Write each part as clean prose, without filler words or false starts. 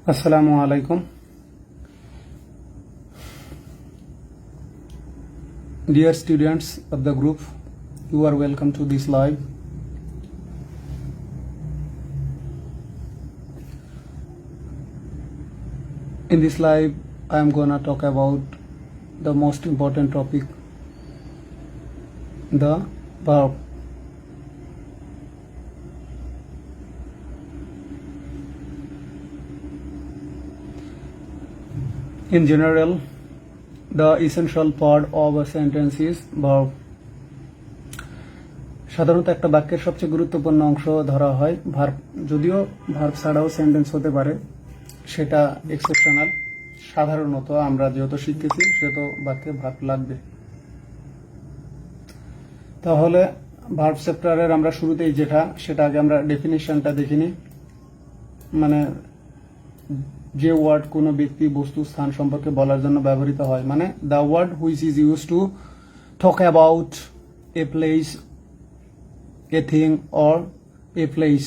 Assalamu alaikum. Dear students of the group, you are welcome to this live. In this live, I am gonna talk about the most important topic, the verb. In general, the essential part of a sentence is verb. সাধারণত একটা বাক্যের সবচেয়ে গুরুত্বপূর্ণ অংশ ধরা হয় verb. যদিও verb ছাড়াও সেন্টেন্স হতে পারে, সেটা এক্সেপশনাল। সাধারণত আমরা যেহেতু শিখতেছি সেহেতু বাক্যে ভার্ব লাগবে। তাহলে ভার্ব চ্যাপ্টারের আমরা শুরুতেই সেটা আগে আমরা ডেফিনিশনটা দেখিনি। মানে যে ওয়ার্ড কোনো ব্যক্তি, বস্তু, স্থান সম্পর্কে বলার জন্য ব্যবহৃত হয়, মানে the word which is use to talk about a place, a thing or a place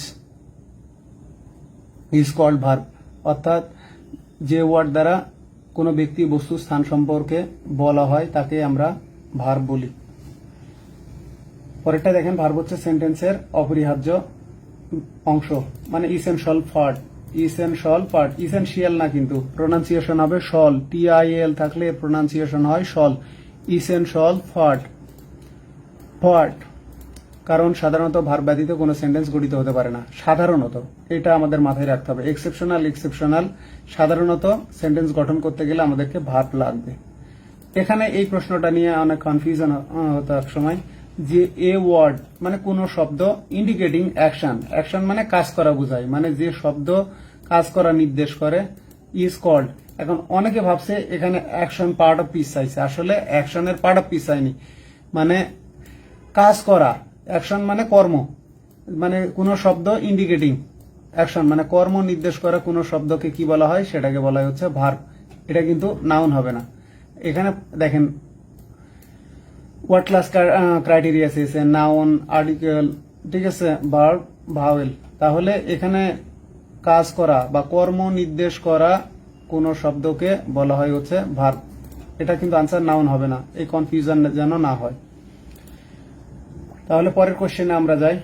is called verb. অর্থাৎ যে ওয়ার্ড দ্বারা কোনো ব্যক্তি, বস্তু, স্থান সম্পর্কে বলা হয় তাকে আমরা ভার্ব বলি। পরেরটা দেখেন, ভার্ব হচ্ছে সেন্টেন্সের অপরিহার্য অংশ, মানে ইসেনশিয়াল পার্ট। ইসেনশিয়াল না, কিন্তু প্রোনাউন্সিয়েশন হবে শল। TIAL থাকলে প্রোনাউন্সিয়েশন হয় শল। ইসেনশিয়াল পার্ট, কারণ সাধারণত ভার্ব ব্যতীত কোনো সেন্টেন্স গঠিত হতে পারে না। সাধারণত এটা আমাদের মাথায় রাখতে হবে। এক্সেপশনাল। সাধারণত সেন্টেন্স গঠন করতে গেলে আমাদেরকে ভার্ব লাগবে। এখানে এই প্রশ্নটা নিয়ে অনেক কনফিউশন হতো এক সময়, যে এ ওয়ার্ড মানে কোন শব্দ ইন্ডিকেটিং অ্যাকশন মানে কাজ করা বোঝায়, মানে যে শব্দ কাজ করা নির্দেশ করে, ইজ কল্ড। এখন অনেকে ভাবছে এখানে অ্যাকশন পার্ট অফ স্পিচ চাইছে, আসলে অ্যাকশনের পার্ট অফ স্পিচ চাইনি। মানে কাজ করা, অ্যাকশন মানে কর্ম, মানে কোন শব্দ ইন্ডিকেটিং অ্যাকশন মানে কর্ম নির্দেশ করা কোন শব্দকে কি বলা হয়, সেটাকে বলা হচ্ছে ভার্ব। এটা কিন্তু নাউন হবে না। এখানে দেখেন হোয়াট ক্লাস ক্রাইটেরিয়া এসেছে, নাউন, আর্টিকেল, ঠিক আছে, ভার্ব, ভাওয়েল। তাহলে এখানে কাজ করা বা কর্ম নির্দেশ করা কোন শব্দকে বলা হয় হচ্ছে ভার্ব। এটা কিন্তু আনসার নাউন হবে না, এই কনফিউশন যেন না হয়। তাহলে পরের কোশ্চেনে আমরা যাই।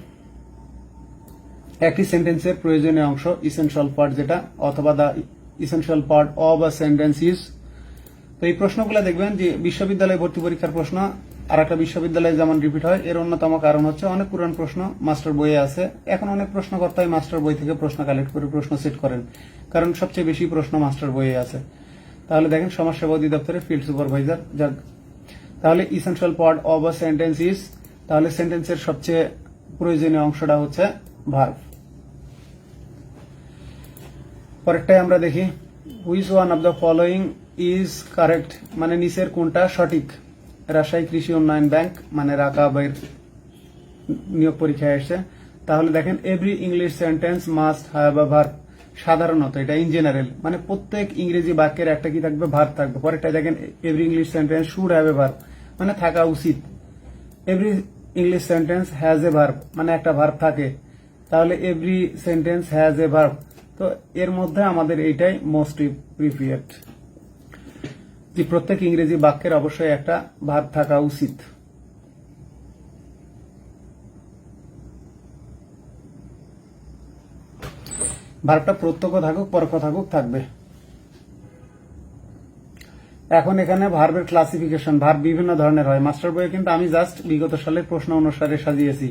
একটি সেন্টেন্সের প্রয়োজনীয় অংশ, ইসেনশিয়াল পার্ট যেটা, অথবা the essential part of a sentence is. তো এই প্রশ্নগুলো দেখবেন যে বিশ্ববিদ্যালয় ভর্তি পরীক্ষার প্রশ্ন আর একটা বিশ্ববিদ্যালয়ে যেমন রিপিট হয়, এর অন্যতম কারণ হচ্ছে অনেক পুরান প্রশ্ন মাস্টার বইয়ে আছে। এখন অনেক প্রশ্নকর্তাই মাস্টার বই থেকে প্রশ্ন কালেক্ট করে প্রশ্ন সেট করেন, কারণ সবচেয়ে বেশি প্রশ্ন মাস্টার বইয়ে আছে। তাহলে দেখেন সমাজসেবা অধিদপ্তরের ফিল্ড সুপারভাইজার যাক। তাহলে essential part of a sentence is, তাহলে সেন্টেন্সের সবচেয়ে প্রয়োজনীয় অংশটা হচ্ছে ভার্ব। পরেরটাই আমরা দেখি, which one of the following is correct, মানে নিচের কোনটা সঠিক। রাজশাহী কৃষি উন্নয়ন ব্যাংক, মানে রাকাবের নিয়োগ পরীক্ষায় এসে। তাহলে দেখেন, every English sentence must have a verb. সাধারণত এটা ইন জেনারেল, মানে প্রত্যেক ইংরেজি বাক্যের একটা কি থাকবে, ভার্ব থাকবে। পরেরটা দেখেন, every English sentence should have a verb, মানে থাকা উচিত। Every English sentence has a verb, মানে একটা ভার্ব থাকে। তাহলে every sentence has a verb. তো এর মধ্যে আমাদের এইটাই মোস্ট প্রিফারেড, যে প্রত্যেক ইংরেজি বাক্যের অবশ্যই একটা ভার্ব থাকা উচিত। ভার্বটা প্রত্যক্ষ থাকুক পরোক্ষ থাকুক থাকবে। এখন এখানে ভার্বের ক্লাসিফিকেশন, ভার্ব বিভিন্ন ধরনের হয়। মাস্টার বইয়ে কিন্তু আমি জাস্ট বিগত সালের প্রশ্ন অনুসারে সাজিয়েছি।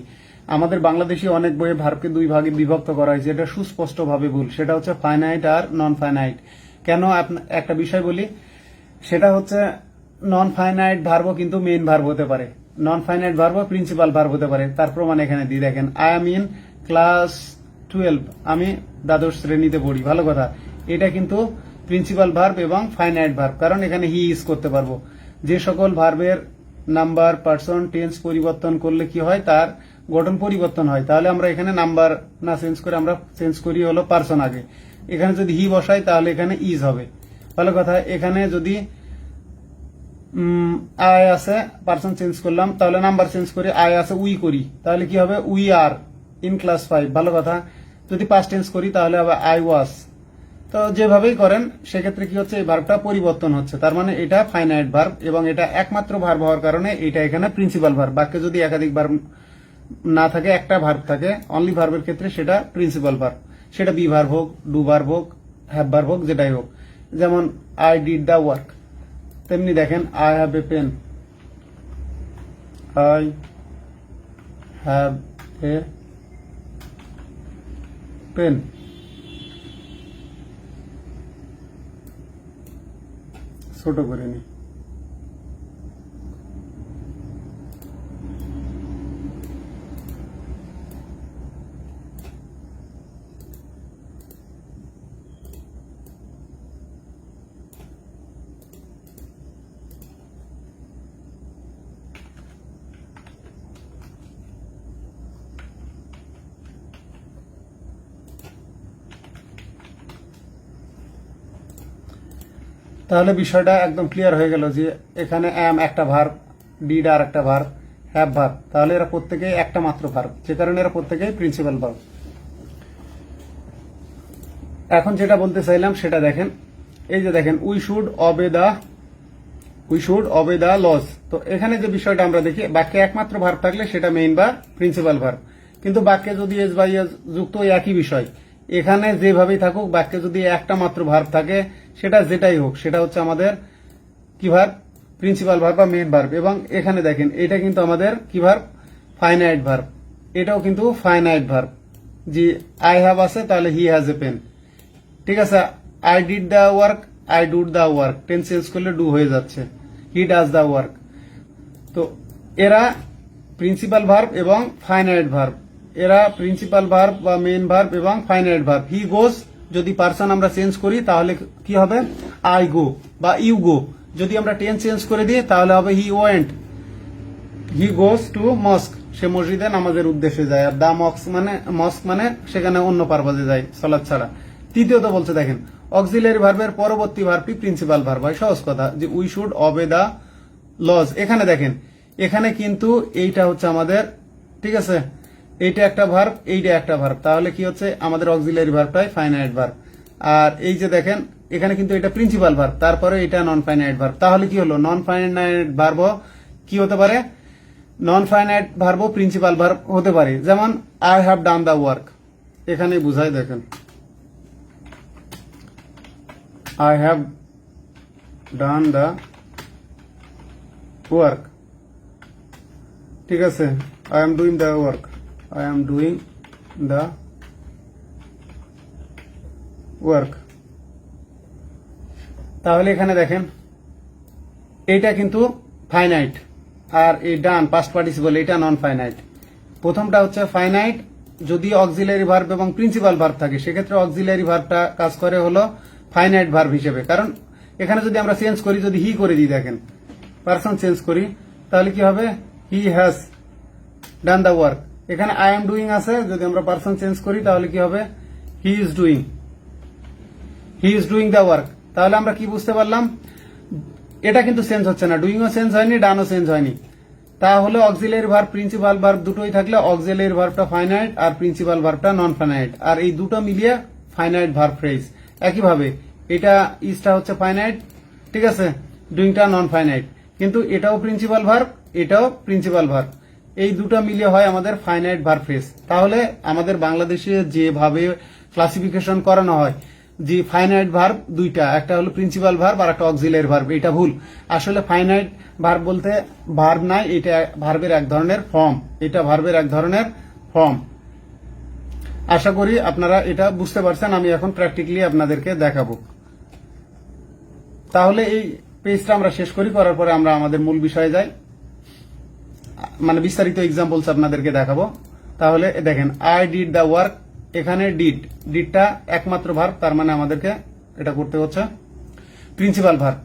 আমাদের বাংলাদেশি অনেক বইয়ে ভার্বকে দুই ভাগে বিভক্ত করা হয়েছে, এটা সুস্পষ্টভাবে ভুল। সেটা হচ্ছে ফাইনাইট আর নন ফাইনাইট। কেন, একটা বিষয় বলি, সেটা হচ্ছে নন ফাইনাইট ভার্বও কিন্তু মেইন ভার্ব হতে পারে, নন ফাইনাইট ভার্বও প্রিন্সিপাল ভার্ব হতে পারে। তার প্রমাণ এখানে দিয়ে দেখেন, আই এম ইন ক্লাস 12, আমি দ্বাদশ শ্রেণীতে পড়ি। ভালো কথা, এটা কিন্তু প্রিন্সিপাল ভার্ব এবং ফাইনাইট ভার্ব, কারণ এখানে হি ইজ করতে পারবো। যে সকল ভার্বের নাম্বার, পার্সন, টেন্স পরিবর্তন করলে কি হয়, তার গঠন পরিবর্তন হয়। তাহলে আমরা এখানে নাম্বার না চেঞ্জ করে আমরা চেঞ্জ করি হলো পার্সন আগে। এখানে যদি হি বসাই তাহলে এখানে ইজ হবে। ভালো কথা, এখানে যদি আই আছে, পার্সন চেঞ্জ করলাম, তাহলে নাম্বার চেঞ্জ করে আই আছে উই করি, তাহলে কি হবে, উই আর ইন ক্লাস 5। ভালো কথা, যদি পাস্ট টেন্স করি তাহলে হবে আই ওয়াজ। তো যেভাবেই করেন সেক্ষেত্রে কি হচ্ছে, এই ভার্বটা পরিবর্তন হচ্ছে, তার মানে এটা ফাইনাইট ভার্ব এবং এটা একমাত্র ভার্ব হওয়ার কারণে এটা এখানে প্রিন্সিপাল ভার্ব। বাক্যে যদি একাধিক ভার্ব না থাকে, একটা ভার্ব থাকে অনলি ভার্বের ক্ষেত্রে, সেটা প্রিন্সিপাল ভার্ব। সেটা বি ভার্ব হোক, ডু ভার্ব হোক, হ্যাভ ভার্ব হোক, যেটাই হোক। যেমন আই ডিড দ্য ওয়ার্ক, তেমনি দেখেন I have a pen, I have a pen. ছোট করে নি। তাহলে বিষয়টা একদম ক্লিয়ার হয়ে গেল যে এখানে অ্যাম একটা ভার্ব, ডিড আর একটা ভার্ব, হ্যাভ ভার্ব। তাহলে এরা প্রত্যেকেই একটা মাত্র ভার্ব, যে কারণে এরা প্রত্যেকেই প্রিন্সিপাল ভার্ব। এখন যেটা বলতে চাইলাম সেটা দেখেন, এই যে দেখেন we should obey the laws. তো এখানে যে বিষয়টা আমরা দেখি, বাক্যে একমাত্র ভার্ব থাকলে সেটা মেইন বা প্রিন্সিপাল ভার্ব, কিন্তু বাক্যে যদি এস বাই এস যুক্ত একই বিষয়, এখানে যেভাবেই থাকুক বাক্যে যদি একটা মাত্র ভার্ব থাকে, সেটা যেটাই হোক, সেটা হচ্ছে আমাদের কি ভার্ব, প্রিন্সিপাল ভার্ব বা মেইন ভার্ব। এবং এখানে দেখেন এটা কিন্তু আমাদের কি ভার্ব, ফাইনাইট ভার্ব। এটাও কিন্তু ফাইনাইট ভার্ব। যে আই হ্যাভ আছে, তাহলে হি হ্যাজ এ পেন। ঠিক আছে, I did the work, I dude the work, tense change করলে ডু হয়ে যাচ্ছে, হি ডাজ দ্য ওয়ার্ক। তো এরা প্রিন্সিপাল ভার্ব এবং ফাইনাইট ভার্ব। এরা প্রিন্সিপাল ভার্ব বা মেইন ভার্ব এবং ফাইনাইট ভার্ব। হি গোস, যদি পার্সন আমরা চেঞ্জ করি তাহলে কি হবে, আই গো বা ইউ গো। যদি আমরা টেন্স চেঞ্জ করে দিই তাহলে হবে he went, he goes to mosque, সে মসজিদে নামাজের উদ্দেশ্যে যায়। আর দা মস্ক মানে সেখানে অন্য পারপাজে যায় সলাৎ ছাড়া। তৃতীয়ত বলছে দেখেন, অক্সিলারি ভার্বের পরবর্তী ভার্বটি প্রিন্সিপাল ভার্ব হয়। সহজ কথা, যে we should obey the laws. এখানে দেখেন, এখানে কিন্তু এইটা হচ্ছে আমাদের, ঠিক আছে, এইটা একটা ভার্ব, এইটা একটা ভার্ব। তাহলে কি হচ্ছে, আমাদের অক্সিলারি ভার্বটাই ফাইনাইট ভার্ব। আর এই যে দেখেন, এখানে কিন্তু এটা প্রিন্সিপাল ভার্ব, তারপরে এটা নন ফাইনাইট ভার্ব। তাহলে কি হলো, নন ফাইনাইট ভার্ব কি হতে পারে, নন ফাইনাইট ভার্ব প্রিন্সিপাল ভার্ব হতে পারে। যেমন I have done the work, এখানে বুঝাই দেখেন, I have done the work। ঠিক আছে, I am doing the work, I am doing the work। তাহলে এখানে দেখেন এইটা কিন্তু ফাইনাইট, আর এই ডান পাস্ট পার্টিসিপল এটা নন ফাইনাইট। প্রথমটা হচ্ছে ফাইনাইট যদি অক্সিলারি ভার্ব এবং প্রিন্সিপাল ভার্ব থাকে, সেক্ষেত্রে অক্সিলারি ভার্বটা কাজ করে হলো ফাইনাইট ভার্ব হিসেবে। কারণ এখানে যদি আমরা চেঞ্জ করি, যদি হি করে দিই, দেখেন পারসন চেঞ্জ করি, তাহলে কি হবে, he has done the work. এখানে আই এম ডুইং আছে, যদি আমরা পারসন চেঞ্জ করি তাহলে কি হবে, he is doing the work. তাহলে আমরা কি বুঝতে পারলাম, এটা কিন্তু চেঞ্জ হচ্ছে না, ডুইংও চেঞ্জ হয়নি, ডানও চেঞ্জ হয়নি। তাহলে অক্সিলারি ভার্ব প্রিন্সিপাল ভার্ব দুটোই থাকলে অক্সিলারি ভার্বটা ফাইনাইট আর প্রিন্সিপাল ভার্বটা নন ফাইনাইট, আর এই দুটো মিলিয়ে ফাইনাইট ভার্ব ফ্রেজ। একইভাবে এটা ইজটা হচ্ছে ফাইনাইট, ঠিক আছে, ডুইংটা নন ফাইনাইট, কিন্তু এটাও প্রিন্সিপাল ভার্ব, এটাও প্রিন্সিপাল ভার্ব, এই দুটো মিলিয়ে হয় আমাদের ফাইনাইট ভার্ব ফ্রেজ। তাহলে আমাদের বাংলাদেশে যেভাবে ক্লাসিফিকেশন করানো হয়, যে ফাইনাইট ভার্ব দুইটা, একটা হলো প্রিন্সিপাল ভার্ব আর একটা অক্সিলারি ভার্ব, এটা ভুল। আসলে ফাইনাইট ভার্ব বলতে ভার্ব নাই, এটা ভার্বের এক ধরনের ফর্ম, এটা ভার্বের এক ধরনের ফর্ম। আশা করি আপনারা এটা বুঝতে পারছেন। আমি এখন প্র্যাকটিক্যালি আপনাদেরকে দেখাবো। তাহলে এই পেজটা আমরা শেষ করি, করার পরে আমরা আমাদের মূল বিষয়ে যাই, মানে বিস্তারিত এক্সাম্পলস আপনাদেরকে দেখাবো। তাহলে দেখেন, আই ডিড দ্য ওয়ার্ক, এখানে ডিডটা একমাত্র ভার্ব, তার মানে আমাদেরকে এটা করতে হচ্ছে প্রিন্সিপাল ভার্ব।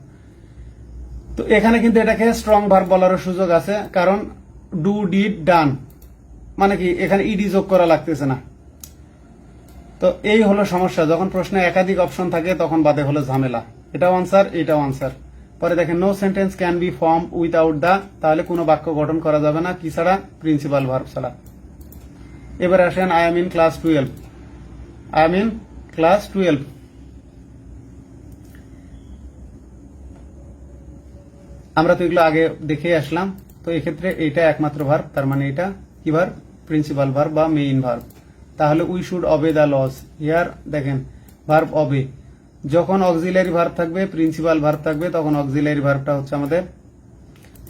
তো এখানে কিন্তু এটাকে স্ট্রং ভার্ব বলারও সুযোগ আছে, কারণ ডু ডিড ডান মানে কি, এখানে ইডি যোগ করা লাগতেছে না। তো এই হলো সমস্যা, যখন প্রশ্নে একাধিক অপশন থাকে তখন বাদে হলো ঝামেলা। এটাও আনসার, এটাও আনসার। পরে দেখেন, no sentence can be form without the, তাহলে কোনো বাক্য গঠন করা যাবে না কি ছাড়া, প্রিন্সিপাল ভার্ব ছাড়া। এবার আসেন, I am in class 12, I am in class 12, আমরা তো এগুলো আগে দেখে আসলাম। তো এক্ষেত্রে এটা একমাত্র ভার্ব, তার মানে এটা কি ভার্ব? প্রিন্সিপাল ভার্ব বা মেইন ভার্ব। তাহলে we should obey the laws, here দেখেন ভার্ব অবে। যখন অক্সিলারি ভার্ব থাকবে, প্রিন্সিপাল ভার্ব থাকবে, তখন অক্সিলারি ভার্বটা হচ্ছে আমাদের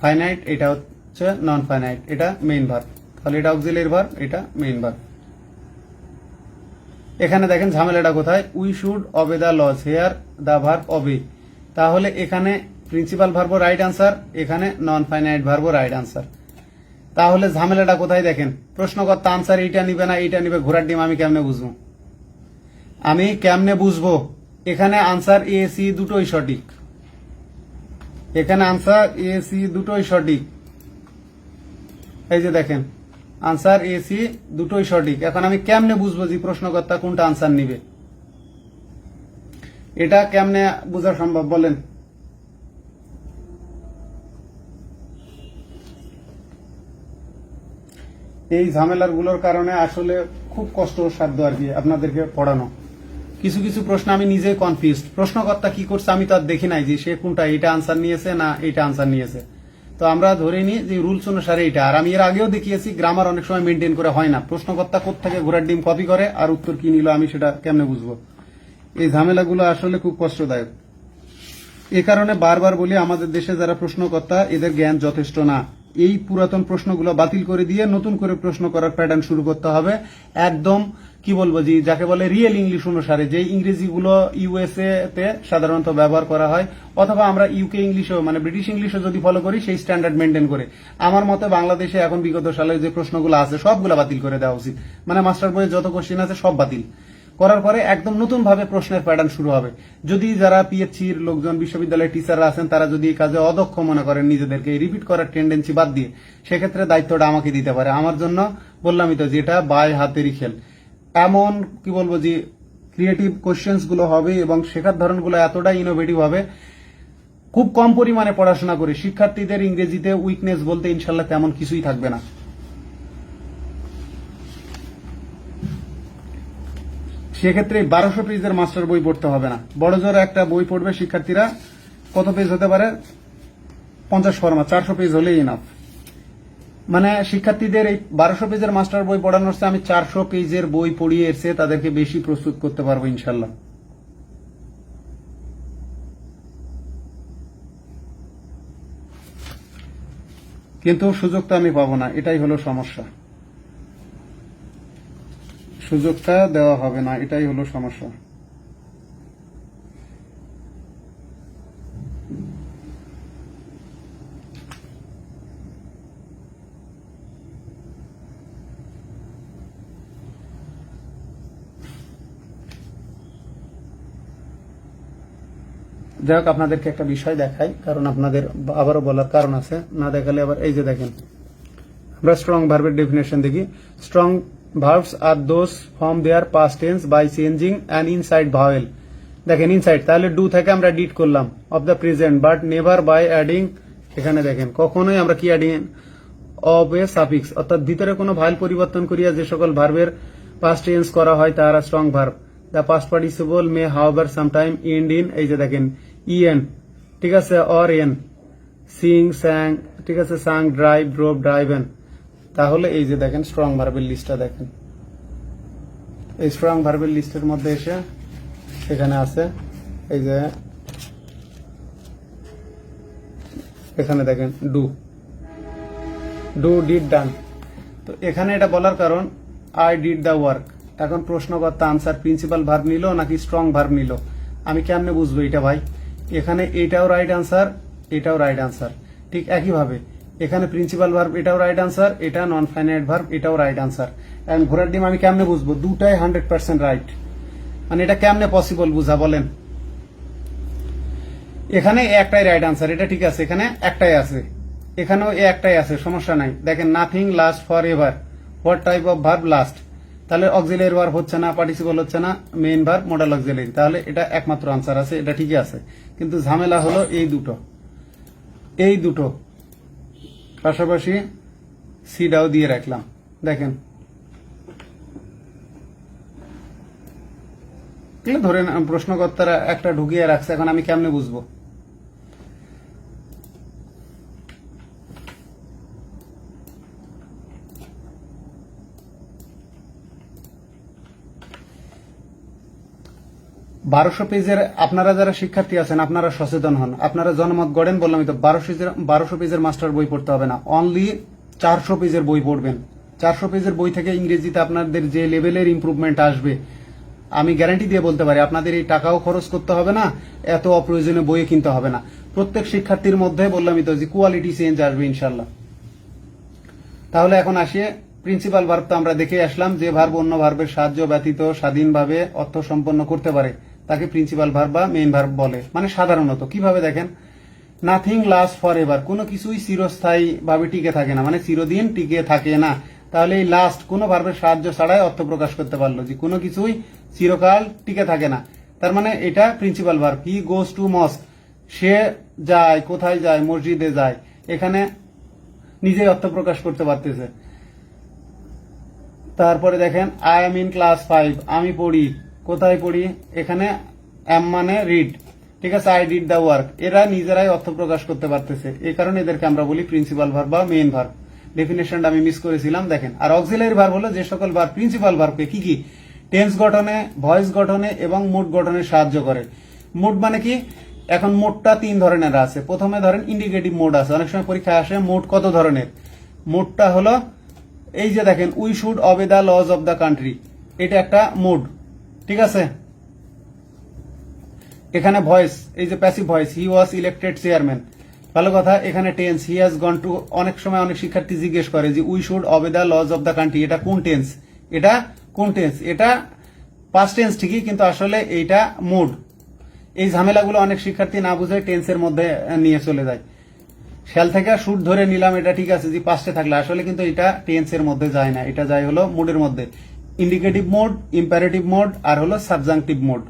ফাইনাইট, এটা হচ্ছে নন ফাইনাইট, এটা মেইন ভার্ব। তাহলে এটা অক্সিলারি ভার্ব, এটা মেইন ভার্ব। এখানে দেখেন ঝামেলাটা কোথায়? We should obey the laws, here the verb obey. তাহলে এখানে প্রিন্সিপাল ভার্বও রাইট আনসার, এখানে নন ফাইনাইট ভার্বও রাইট আনসার। তাহলে ঝামেলাটা কোথায় দেখেন? প্রশ্নকর্তা আনসার এইটা নিবে না এইটা নিবে, ঘোড়ার ডিম আমি কেমনে বুঝবো? আমি কেমনে বুঝবো? এখানে আনসার এ সি দুটোই সঠিক, এখানে আনসার এ সি দুটোই সঠিক। এই যে দেখেন আনসার এ সি দুটোই সঠিক। এখন আমি কেমনে বুঝবো যে প্রশ্নকর্তা কোনটা আনসার নিবে? এটা কেমনে বোঝা সম্ভব বলেন? এই ঝামেলার গুলোর কারণে আসলে খুব কষ্টসাধ্য আর কি আপনাদেরকে পড়ানো। কিছু কিছু প্রশ্ন আমি নিজে কনফিউজ, প্রশ্নকর্তা কি করছে আমি তো আর দেখি নাই যে সে কোনটা এটা আনসার নিয়েছে না এটা আনসার নিয়েছে। তো আমরা ধরে নিই যে রুলস অনুসারে এটা। আর আমি এর আগেও দেখিয়েছি গ্রামার অনেক সময় মেনটেন করে হয় না, প্রশ্নকর্তা কোত্থেকে ঘোড়ার ডিম কপি করে আর উত্তর কি নিল আমি সেটা কেমনে বুঝবো? এই ঝামেলাগুলো আসলে খুব কষ্টদায়ক। এ কারণে বারবার বলি আমাদের দেশে যারা প্রশ্নকর্তা এদের জ্ঞান যথেষ্ট না। এই পুরাতন প্রশ্নগুলো বাতিল করে দিয়ে নতুন করে প্রশ্ন করার প্যাটার্ন শুরু করতে হবে। একদম কি বলবো যে যাকে বলে রিয়েল ইংলিশ অনুসারে, যে ইংরেজিগুলো ইউএসএ তে সাধারণত ব্যবহার করা হয়, অথবা আমরা ইউকে ইংলিশও মানে ব্রিটিশ ইংলিশও যদি ফলো করি সেই স্ট্যান্ডার্ড মেনটেন করে। আমার মতে বাংলাদেশে এখন বিগত সালে যে প্রশ্নগুলো আছে সবগুলো বাতিল করে দেওয়া উচিত। মানে মাস্টার বইয়ে যত কোশ্চেন আছে সব বাতিল করার পরে একদম নতুন ভাবে প্রশ্নের প্যাটার্ন শুরু হবে। যদি যারা পিএইচসির লোকজন, বিশ্ববিদ্যালয়ের টিচাররা আছেন, তারা যদি এই কাজে অদক্ষ মনে করেন নিজেদেরকে, রিপিট করার টেন্ডেন্সি বাদ দিয়ে, সেক্ষেত্রে দায়িত্বটা আমাকে দিতে পারে। আমার জন্য বললামই তো যেটা বাই হাতেরই খেল। এমন কি বলবো যে ক্রিয়েটিভ কোশ্চেন্স গুলো হবে এবং শেখার ধরনগুলো এতটাই ইনোভেটিভ হবে। খুব কম পরিমাণে পড়াশোনা করে শিক্ষার্থীদের ইংরেজিতে উইকনেস বলতে ইনশাল্লাহ তেমন কিছুই থাকবে না। সেক্ষেত্রে 1200 পেজের মাস্টার বই পড়তে হবে না, বড় জোর একটা বই পড়বে শিক্ষার্থীরা। কত পেজ হতে পারে? 50 ফরমা, 400 পেজ হলেই ইনাফ। মানে শিক্ষার্থীদের এই 1200 পেজের মাস্টার বই পড়ানোর চেয়ে আমি 400 পেজের বই পড়িয়ে এসে তাদেরকে বেশি প্রস্তুত করতে পারবো ইনশাল্লাহ। কিন্তু সুযোগটা আমি পাবো না, এটাই হলো সমস্যা। সুযোগটা দেওয়া হবে না, এটাই হলো সমস্যা। যাই হোক আপনাদেরকে একটা বিষয় দেখাই, কারণ আপনাদের আবারও বলার কারণ আছে, না দেখালে আবার। এই যে দেখেন আমরা স্ট্রং ভার্বের ডেফিনেশন দেখি। Strong verbs are those form their past tense by changing an inside vowel. দেখেন ইনসাইড, তাহলে ডু থেকে আমরা ডিড করলাম of the present, but never by adding. এখানে দেখেন কখনোই আমরা কি অ্যাডিং অফ এ সাফিক্স, অর্থাৎ ভিতরে কোনো ভাইল পরিবর্তন করিয়া যে সকল ভার্বের পাস্ট টেন্স করা হয় তারা strong verb. The past participle may however sometime end in, এই যে দেখেন ইএন, ঠিক আছে, অর এন। সিং, স্যাং, ঠিক আছে, সাং, ড্রাইভ, ড্রোভ, ড্রাইভেন। তাহলে এই যে দেখেন স্ট্রং ভার্বের লিস্টটা দেখেন। এই স্ট্রং ভার্বের লিস্টের মধ্যে এসে এখানে আছে এই যে এখানে দেখেন ডু, ডু, ডিড, ডান। তো এখানে এটা বলার কারণ আই ডিড দ্য ওয়ার্ক। এখন প্রশ্নকর্তা আনসার প্রিন্সিপাল ভার্ব নিল নাকি স্ট্রং ভার্ব নিল? আমি কেমনে বুঝবো এটা ভাই? এখানে এটাও রাইট আনসার, এটাও রাইট আনসার। ঠিক একইভাবে এখানে প্রিন্সিপাল ভার্ব এটাও রাইট আনসার, এটা নন ফাইনাইট ভার্ব এটাও রাইট আনসার। এখন ঘোড়ার ডিম আমি কেমনে বুঝবো? দুটাই 100% রাইট। মানে এটা কেমনে পসিবল বুঝা বলেন? এখানে একটাই রাইট আনসার, এটা ঠিক আছে, এখানে একটাই আছে, এখানেও একটাই আছে, সমস্যা নাই। দেখেন nothing last for ever, what type of verb last. তাহলে অক্সিলারি ভার্ব হচ্ছে না, পার্টিসিপল হচ্ছে না, মেইন ভার্ব, মডাল অক্সিলারি। তাহলে এটা একমাত্র আনসার আছে, এটা ঠিকই আছে। কিন্তু ঝামেলা হলো এই দুটো, এই দুটো পাশাপাশি সিডাও দিয়ে রাখলাম। দেখেন ধরেন প্রশ্নকর্তারা একটা ঢুকিয়ে রাখছে, এখন আমি কেমনে বুঝবো? 1200 পেজের, আপনারা যারা শিক্ষার্থী আছেন আপনারা সচেতন হন, আপনারা জনমত গড়েন। বললামই তো 1200 পেজের মাস্টার বই পড়তে হবে না, অনলি 400 পেজের বই পড়বেন। 400 পেজের বই থেকে ইংরেজিতে আপনাদের যে লেভেলের ইমপ্রুভমেন্ট আসবে, আমি গ্যারান্টি দিয়ে বলতে পারি আপনাদের এই টাকাও খরচ করতে হবে না, এত অপ্রয়োজনীয় বই কিনতে হবে না। প্রত্যেক শিক্ষার্থীর মধ্যে বললামই তো যে কোয়ালিটি চেঞ্জ আসবে ইনশাল্লাহ। তাহলে এখন আসিয়ে প্রিন্সিপাল ভার্ব তো আমরা দেখে আসলাম, যে ভার্ব অন্য ভার্বের সাহায্য ব্যতীত স্বাধীনভাবে অর্থ সম্পন্ন করতে পারে তাকে প্রিন্সিপাল ভার্ব বা মেইন ভার্ব বলে। মানে সাধারণত কিভাবে দেখেন, নাথিং লাস্ট ফর এভার, কোনো কিছুই চিরস্থায়ী ভাবে টিকে থাকে না, মানে চিরদিন টিকে থাকে না। তাহলে এই লাস্ট কোনো ভার্বের সাহায্য ছাড়াই অর্থ প্রকাশ করতে পারলো যে কোনো কিছুই চিরকাল টিকে থাকে না। তার মানে এটা principal verb. He goes to mosque, সে যায়, কোথায় যায়, মসজিদে যায়। এখানে নিজেই অর্থ প্রকাশ করতে পারতেছে। তারপরে দেখেন আই এম ইন ক্লাস 5, আমি পড়ি, কোথায় পড়ি, এখানে এম মানে রিড, ঠিক আছে, আই ডিড দ্য ওয়ার্ক। এরা নিজেরাই অর্থ প্রকাশ করতে পারতেছে, এই কারণে এদেরকে আমরা বলি প্রিন্সিপাল ভার্ব বা মেইন ভার্ব। ডেফিনেশনটা আমি মিস করেছিলাম, দেখেন। আর অক্সিলারি ভার্ব হলো যে সকল ভার্ব প্রিন্সিপাল ভার্বকে কি কি টেন্স গঠনে, ভয়েস গঠনে এবং মুড গঠনে সাহায্য করে। মুড মানে কি, এখন মোডটা 3 ধরনের আছে। প্রথমে ধরেন ইন্ডিকেটিভ মোড আছে, অনেক সময় পরীক্ষায় আসে মোড কত ধরনের। মোডটা হলো এই যে দেখেন, we should obey the laws of the country, এটা একটা মুড, ঠিক আছে। এখানে ভয়েস, এই যে passive voice, he was elected chairman, ভালো কথা। এখানে tense, he has gone to, অনেক সময় অনেক শিক্ষার্থী জিজ্ঞেস করে যে we should obey the laws of the country, এটা কোন টেন্স, এটা কোন টেন্স, এটা পাস্ট টেন্স ঠিকই, কিন্তু আসলে এইটা মুড। এই ঝামেলাগুলো অনেক শিক্ষার্থী না বুঝে টেন্সের মধ্যে নিয়ে চলে যায়। শ্যাল থেকে শুড ধরে নিলাম, এটা ঠিক আছে যে পাস্টে থাকলে, আসলে কিন্তু এটা টেন্সের মধ্যে যায় না, এটা যায় হলো মুডের মধ্যে। ইন্ডিকেটিভ মোড, ইম্পারেটিভ মোড আর হলো সাবজাংটিভ মোড।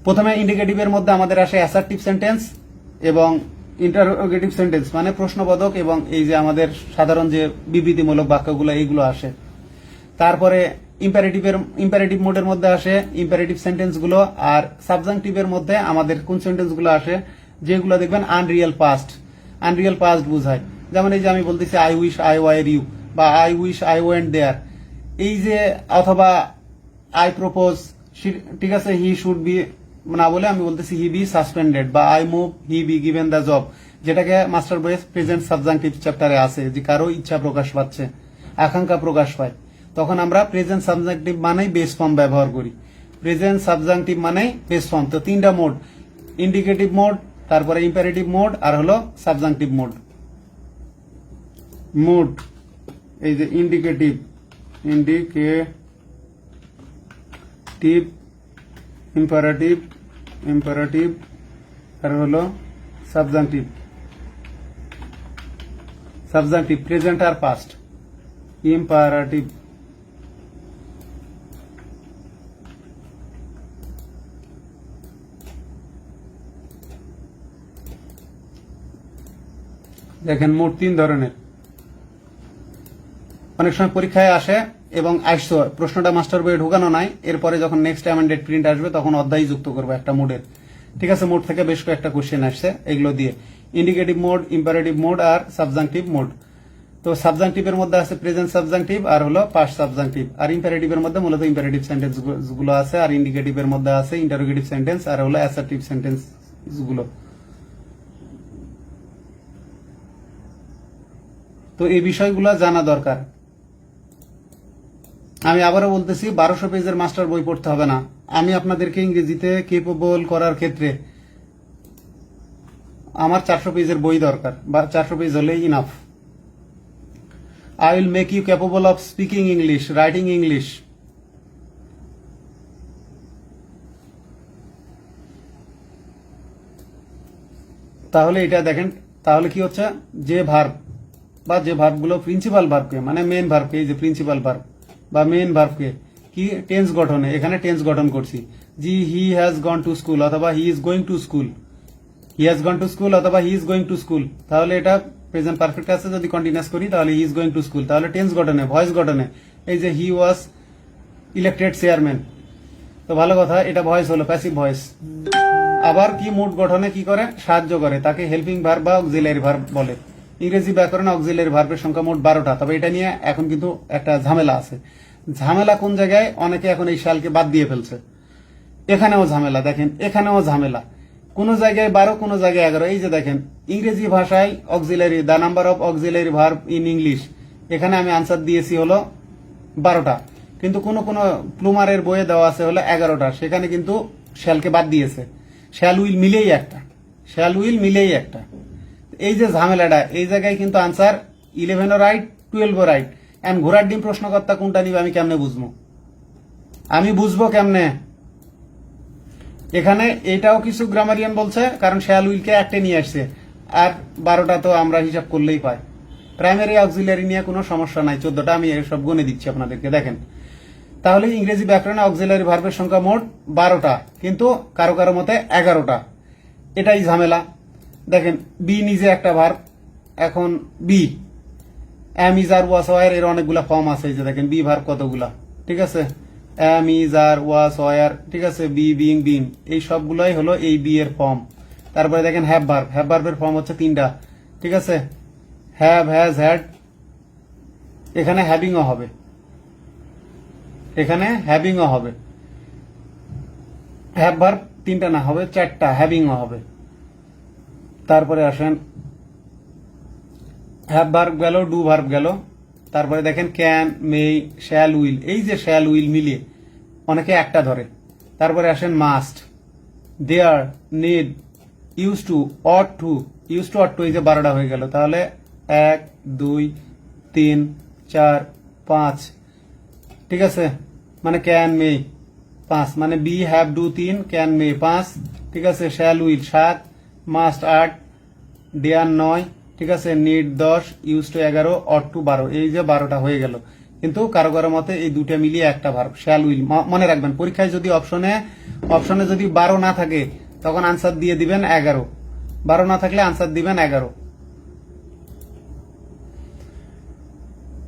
প্রথমে ইন্ডিকেটিভের মধ্যে আমাদের আসে অ্যাসার্টিভ সেন্টেন্স এবং ইন্টারোগেটিভ সেন্টেন্স, মানে প্রশ্নবোধক এবং এই যে আমাদের সাধারণ যে বিবৃতিমূলক বাক্যগুলো এইগুলো আসে। তারপরে ইম্পারেটিভ মোডের মধ্যে আসে ইম্পারেটিভ সেন্টেন্স গুলো, আর সাবজাংটিভের মধ্যে আমাদের কোন সেন্টেন্স গুলো আসে, যেগুলো দেখবেন আনরিয়েল পাস্ট বুঝায়। যেমন এই যে আমি বলতেছি I wish I were you, বা I wish I went there, এই যে, অথবা আই প্রপোজ, ঠিক আছে, হি শুড বি না বলে আমি বলতেছি হি বি সাসপেন্ডেড, বা I move he be given the job, যেটাকে মাস্টার বয়েস প্রেজেন্ট সাবজাংটিভ চ্যাপ্টারে আছে, যে কারো ইচ্ছা প্রকাশ পাচ্ছে, আকাঙ্ক্ষা প্রকাশ পায়, তখন আমরা প্রেজেন্ট সাবজাংটিভ মানেই বেস ফর্ম ব্যবহার করি। প্রেজেন্ট সাবজাংটিভ মানেই বেস ফর্ম। তো 3টা মোড, ইন্ডিকেটিভ মোড, তারপরে ইম্পারেটিভ মোড আর হলো সাবজাংটিভ মোড। এই যে ইন্ডিকেটিভ ইম্পারেটিভ আর হলো সাবজাংটিভ, প্রেজেন্ট আর পাস্ট। ইম্পারেটিভ, দেখেন মোট 3 ধরনের। অনেক সময় পরীক্ষায় আসে এবং আসছো, প্রশ্নটা মাস্টার বইয়ে ঢুকানো নাই, এরপরে যখন নেক্সট অ্যামেন্ডেড প্রিন্ট আসবে তখন অধ্যায় যুক্ত করবো একটা মোডের, ঠিক আছে। মোড থেকে বেশ কয়েকটা কোশ্চেন আসছে এগুলো দিয়ে, ইন্ডিকেটিভ মোড, ইম্পারেটিভ মোড আর সাবজাংটিভ মোড। তো সাবজাংটিভের মধ্যে আছে প্রেজেন্ট সাবজাংটিভ আর হলো পাস্ট সাবজাংটিভ, আর ইম্পারেটিভের মধ্যে মূলত ইম্পারেটিভ সেন্টেন্স গুলো আছে, আর ইন্ডিকেটিভের মধ্যে আছে ইন্টারোগেটিভ সেন্টেন্স আর হলো অ্যাসার্টিভ সেন্টেন্স গুলো। তো এই বিষয়গুলো জানা দরকার। আমি আবারও বলতেছি 1200 পেজের মাস্টার বই পড়তে হবে না, আমি আপনাদেরকে ইংরেজিতে কেপেবল করার ক্ষেত্রে আমার 400 পেজের বই দরকার, বা 400 পেজ হলেই enough. I will make you capable of speaking English, writing English. তাহলে এটা দেখেন, তাহলে কি হচ্ছে, যে ভার্ব বা যে ভার্বগুলো প্রিন্সিপাল ভার্বকে, মানে মেইন ভার্বকে, এই যে প্রিন্সিপাল ভার্ব বা মেইন ভার্বকে কি টেন্স গঠনে, এখানে টেন্স গঠন করছি, জি he has gone to school অথবা he is going to school, he has gone to school অথবা he is going to school. তাহলে এটা প্রেজেন্ট পারফেক্ট আছে, যদি কন্টিনিউয়াস করি তাহলে he is going to school. তাহলে টেন্স গঠনে, ভয়েস গঠনে, এই যে হি ওয়াজ ইলেক্টেড চেয়ারম্যান, তো ভালো কথা, এটা ভয়েস হলো প্যাসিভ ভয়েস। আবার কি মুড গঠনে কি করে, সাহায্য করে, তাকে হেল্পিং ভার্ব বা অক্সিলারি ভার্ব বলে। ইংরেজি ব্যাকরণে অক্সিলারি ভার্বের সংখ্যা মোট 12টা। তবে এটা নিয়ে এখন কিন্তু একটা ঝামেলা আছে। ঝামেলা কোন জায়গায়, অনেকে এখন এই শালকে বাদ দিয়ে ফেলছে। এখানেও ঝামেলা, দেখেন এখানেও ঝামেলা, কোন জায়গায় 12 কোন জায়গায় 11। এই যে দেখেন ইংরেজি ভাষায় auxiliary, the number of auxiliary verb in English, এখানে আমি আনসার দিয়েছি হলো 12টা, কিন্তু কোন কোন প্লুমারের বইয়ে দেওয়া আছে হলো 11টা, সেখানে কিন্তু শ্যালকে বাদ দিয়েছে। শ্যাল উইল মিলেই একটা, শ্যাল উইল মিলেই একটা। এই যে ঝামেলাটা, এই জায়গায় কিন্তু আনসার 11ও রাইট, 12ও রাইট। এন্ড ঘোড়ার ডিম প্রশ্নকর্তা কোনটা নিবে আমি কেমনে বুঝবো? আমি বুঝবো কেমনে? এখানে এটাও কিছু গ্রামারিয়ান বলছে, কারণ শ্যাল উইলকে একটা নিয়ে আসছে, আর 12টা তো আমরা হিসাব করলেই পাই। প্রাইমারি অক্সিলারি নিয়ে কোনো সমস্যা নাই, 14টা আমি সব গুনে দিচ্ছি আপনাদেরকে, দেখেন। তাহলে ইংরেজি ব্যাকরণে অক্সিলারি ভার্বের সংখ্যা মোট 12টা, কিন্তু কারো কারো মতে 11টা। এটাই ঝামেলা। দেখেন বি নিজে একটা ভার্ব, এখন be am is are was were এর অনেকগুলা ফর্ম আছে, এই যে দেখেন বি ভার্ব কতগুলা, ঠিক আছে, am is are was were, ঠিক আছে, বি বিং বিন, এই সবগুলাই হলো এই বি এর ফর্ম। তারপরে দেখেন হ্যাভ ভার্ব, হ্যাভ ভার্বের ফর্ম হচ্ছে 3টা, ঠিক আছে, হ্যাভ, হ্যাজ, হ্যাড, এখানে হ্যাভিংও হবে, এখানে হ্যাভিংও হবে। হ্যাভ ভার্ব 3টা না, হবে 4টা, হ্যাভিংও হবে। তারপরে আসেন হ্যাভ ভার্ব গেল, ডু ভার্ব গেল, তারপরে দেখেন ক্যান, মে, শ্যাল উইল, এই যে শ্যাল উইল মিলিয়ে অনেকে একটা ধরে। তারপরে আসেন must, dare, need, used to, ought to, used to ought to, এই যে 12টা হয়ে গেল। তাহলে 1 2 3 4 5, ঠিক আছে, মানে ক্যান মে 5, মানে be have do 3, can may 5, ঠিক আছে, শ্যাল উইল 7, মাস্ট 8, ডেয়ার 9, ঠিক আছে, need 10, used to 11, ought to 12, এই যে 12টা হয়ে গেল। কিন্তু কারো কারো মতে এই দুটা মিলিয়ে একটা ভার্ব শ্যাল উইল। মনে রাখবেন পরীক্ষায় যদি অপশনে যদি 12 না থাকে তখন আনসার দিয়ে দিবেন 11, 12 না থাকলে আনসার দিবেন 11।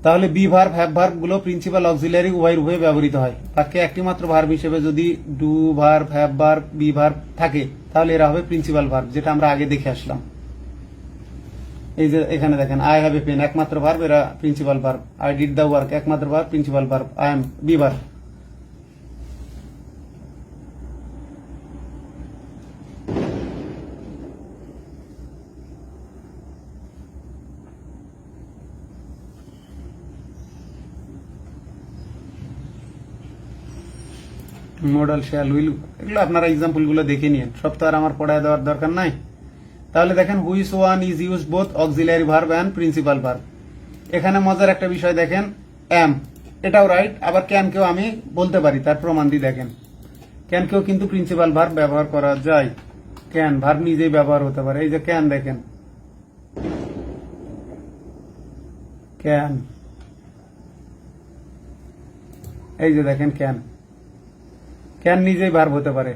তাহলে বি ভার্ব, হ্যাভ ভার্ব গুলো প্রিন্সিপাল অক্সিলারি উভয়ে ব্যবহৃত হয়। বাক্যে একটি মাত্র ভার্ব হিসেবে যদি do verb, have verb, be verb থাকে তাহলে এরা হবে প্রিন্সিপাল ভার্ব, যেটা আমরা আগে দেখে আসলাম। এই যে এখানে দেখেন আই হ্যাভ এ পেন একমাত্র ভার্ব, এরা principal verb. I did the work একমাত্র verb, principal verb. I am be verb. Modal shall will, এগুলো আপনারা এক্সাম্পল গুলো দেখে নিন, সব তো আর আমার পড়ায় দেওয়ার দরকার নাই। তাহলে দেখেন which one is use both auxiliary verb and principal verb. এখানে মজার একটা বিষয় দেখেন, এম এটাও রাইট, আবার ক্যান কেও আমি বলতে পারি, তার প্রমাণ দিয়ে দেখেন। ক্যান কেও কিন্তু প্রিন্সিপাল ভার্ব ব্যবহার করা যায়, ক্যান ভার্ব নিজেই ব্যবহার হতে পারে। এই যে ক্যান দেখেন, ক্যান, এই যে দেখেন ক্যান, ক্যান নিজেই ভার্ব হতে পারে।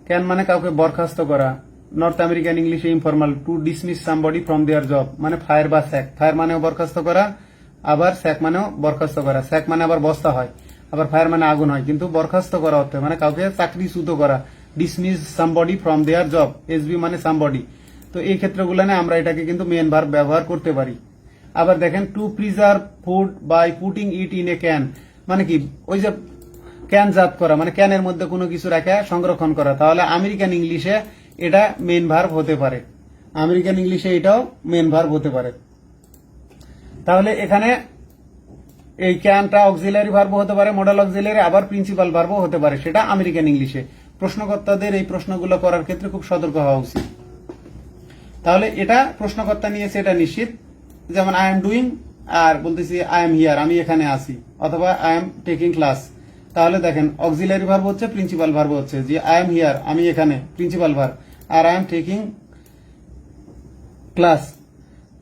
ক্যান মানে কাউকে বরখাস্ত করা, নর্থ আমেরিকান ইংলিশে informal, to dismiss somebody from their job, মানে ফায়ার বা স্যাক। ফায়ার মানেও বরখাস্ত করা, আবার স্যাক মানেও বরখাস্ত করা। স্যাক মানে আবার বস্তা হয়, আবার ফায়ার মানে আগুন হয়, কিন্তু বরখাস্ত করা অর্থে মানে কাউকে চাকরিচ্যুত করা। Dismiss somebody from their job, SB মানে সামবডি। তো এই ক্ষেত্রগুলো আমরা এটাকে কিন্তু মেন ভার্ব ব্যবহার করতে পারি। আবার দেখেন to preserve food by putting it in a can, মানে কি ওই যে ক্যান জাত করা, মানে ক্যানের মধ্যে কোনো কিছু রেখে সংরক্ষণ করা। তাহলে আমেরিকান ইংলিশে এটা মেন ভার্ব হতে পারে, আমেরিকান ইংলিশে এটাও মেন ভার্ব হতে পারে। তাহলে এখানে এই ক্যানটা অক্সিলারি ভার্ব হতে পারে, মডেল অক্সিলারি, আবার প্রিন্সিপাল ভার্বও হতে পারে, সেটা আমেরিকান ইংলিশে। প্রশ্নকর্তাদের এই প্রশ্নগুলো করার ক্ষেত্রে খুব সতর্ক হওয়া উচিত। তাহলে এটা প্রশ্নকর্তা নিয়েছে, এটা নিশ্চিত। যেমন আই এম ডুইং, আর বলতেছি আই এম হিয়ার, আমি এখানে আছি, অথবা আই এম টেকিং ক্লাস। তাহলে দেখেন অক্সিলারি ভার্ব হচ্ছে, প্রিন্সিপাল ভার্ব হচ্ছে, যে আই এম হিয়ার আমি এখানে, প্রিন্সিপাল ভার্ব, আর আই এম টেকিং ক্লাস।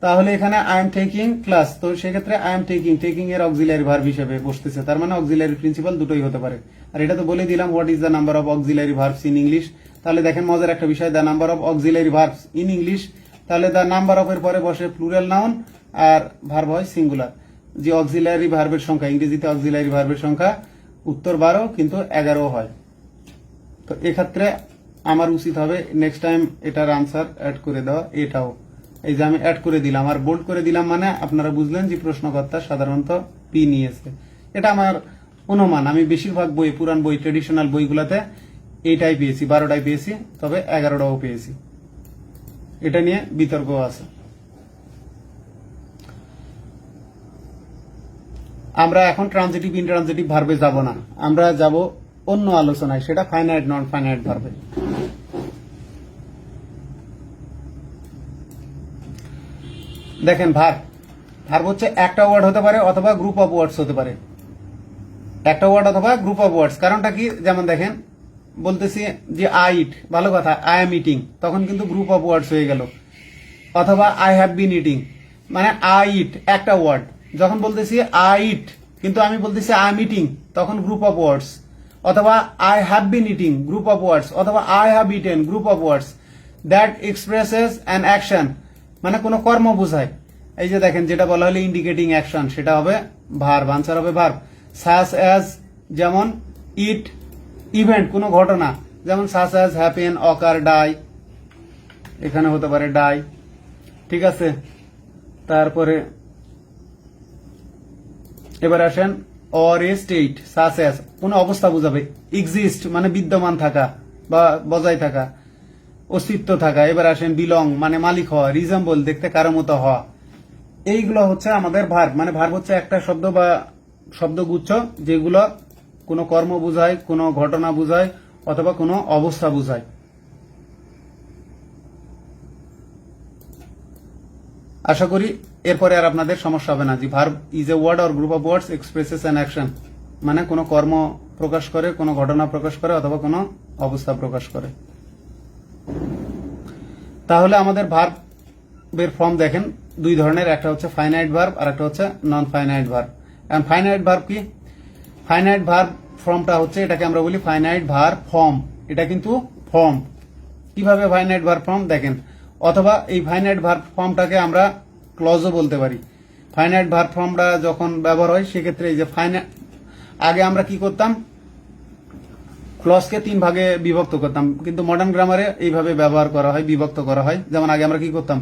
তাহলে এখানে আই এম টেকিং ক্লাস, তো সেক্ষেত্রে আই এম টেকিং এর অক্সিলারি ভার্ব হিসেবে বসতেছে, তার মানে অক্সিলারি প্রিন্সিপাল দুটোই হতে পারে। আর এটা তো বলে দিলাম what is the number of auxiliary verbs in English. তাহলে দেখেন মজার একটা বিষয়, the number of auxiliary verbs in English, তাহলে দ্য নাম্বার অফ এর পরে বসে প্লুরাল নাউন, আর ভার্ব হয় সিঙ্গুলার। যে অক্সিলারি ভার্বের সংখ্যা, ইংরেজিতে অক্সিলারি ভার্বের সংখ্যা উত্তর 12 কিন্তু 11 হয়। তো এক্ষেত্রে আমার উচিত হবে নেক্সট টাইম এটার আনসার অ্যাড করে দেওয়া। এটাও এই যে আমি অ্যাড করে দিলাম আর বোল্ড করে দিলাম, মানে আপনারা বুঝলেন যে প্রশ্নকর্তা সাধারণত পি নিয়েছে। এটা আমার অনুমান, আমি বেশিরভাগ বই, পুরান বই, ট্রেডিশনাল বইগুলোতে এইটাই পেয়েছি, 12টাই পেয়েছি, তবে 11টাও পেয়েছি। এটা নিয়ে বিতর্ক আছে। আমরা এখন ট্রানজিটিভ ইনট্রানজিটিভ ভার্বে যাব না, আমরা যাব অন্য আলোচনায়, সেটা ফাইনাইট নন ফাইনাইট ভার্বে। দেখেন ভার্ব হচ্ছে একটা ওয়ার্ড হতে পারে অথবা গ্রুপ অফ ওয়ার্ডস হতে পারে, একটা ওয়ার্ড অথবা গ্রুপ অফ ওয়ার্ডস। কারণটা কি, যেমন দেখেন বলতেছি যে আই ইট, ভালো কথা, আই এম ইটিং, তখন কিন্তু গ্রুপ অফ ওয়ার্ডস হয়ে গেল। অথবা আই হ্যাভ বিন ইটিং, মানে আই ইট একটা ওয়ার্ড। যখন বলতেছি আই ইট কিন্তু আমি বলতেছি আই এম ইটিং, তখন গ্রুপ অফ ওয়ার্ডস। অথবা I have been eating, group of words. অথবা I have eaten, group of words. That expresses an action, মানে কোনো কর্ম বোঝায়। এই যে দেখেন যেটা বলা হলো ইন্ডিকেটিং অ্যাকশন, সেটা হবে ভার্ব, আনসার হবে ভার্ব। সাস অ্যাজ, যেমন ইট, ইভেন্ট কোনো ঘটনা, যেমন সাস অ্যাজ হ্যাপেন, অকার, ডাই, এখানে হতে পারে ডাই, ঠিক আছে। তারপরে এবার আসেন or a state, such as কোনো অবস্থা বোঝাবে, এক্সিস্ট মানে বিদ্যমান থাকা বা বজায় থাকা, অস্তিত্ব থাকা। এবার আসেন বিলং মানে মালিক হওয়া, রিজেম্বল দেখতে কারো মতো হওয়া। এইগুলো হচ্ছে আমাদের ভার্ব। মানে ভার্ব হচ্ছে একটা শব্দ বা শব্দগুচ্ছ যেগুলো কোনো কর্ম বোঝায়, কোনো ঘটনা বোঝায় অথবা কোনো অবস্থা বোঝায়। আশা করি এরপরে আর আপনাদের সমস্যা হবে না। যে verb is a word or group of words expresses an action, মানে কোনো কর্ম প্রকাশ করে, কোনো ঘটনা প্রকাশ করে অথবা কোনো অবস্থা প্রকাশ করে। তাহলে আমাদের ভার্বের ফর্ম দেখেন দুই ধরনের, একটা হচ্ছে ফাইনাইট ভার্ব আর একটা হচ্ছে নন ফাইনাইট ভার্ব। এখন ফাইনাইট ভার্ব কি? ফাইনাইট ভার্ব ফর্মটা হচ্ছে, এটাকে আমরা বলি ফাইনাইট ভার্ব ফর্ম। এটা কিন্তু ফর্ম। কিভাবে ফাইনাইট ভার্ব ফর্ম দেখেন, অথবা এই ফাইনাইট ভার্ব ফর্মটাকে আমরা ক্লজও বলতে পারি। ফাইনাইট ভার্ব ফর্মটা যখন ব্যবহার হয় সেক্ষেত্রে এই যে আগে আমরা কি করতাম, ক্লজকে 3 ভাগে বিভক্ত করতাম, কিন্তু মডার্ন গ্রামারে এইভাবে ব্যবহার করা হয়, বিভক্ত করা হয়। যেমন আগে আমরা কি করতাম,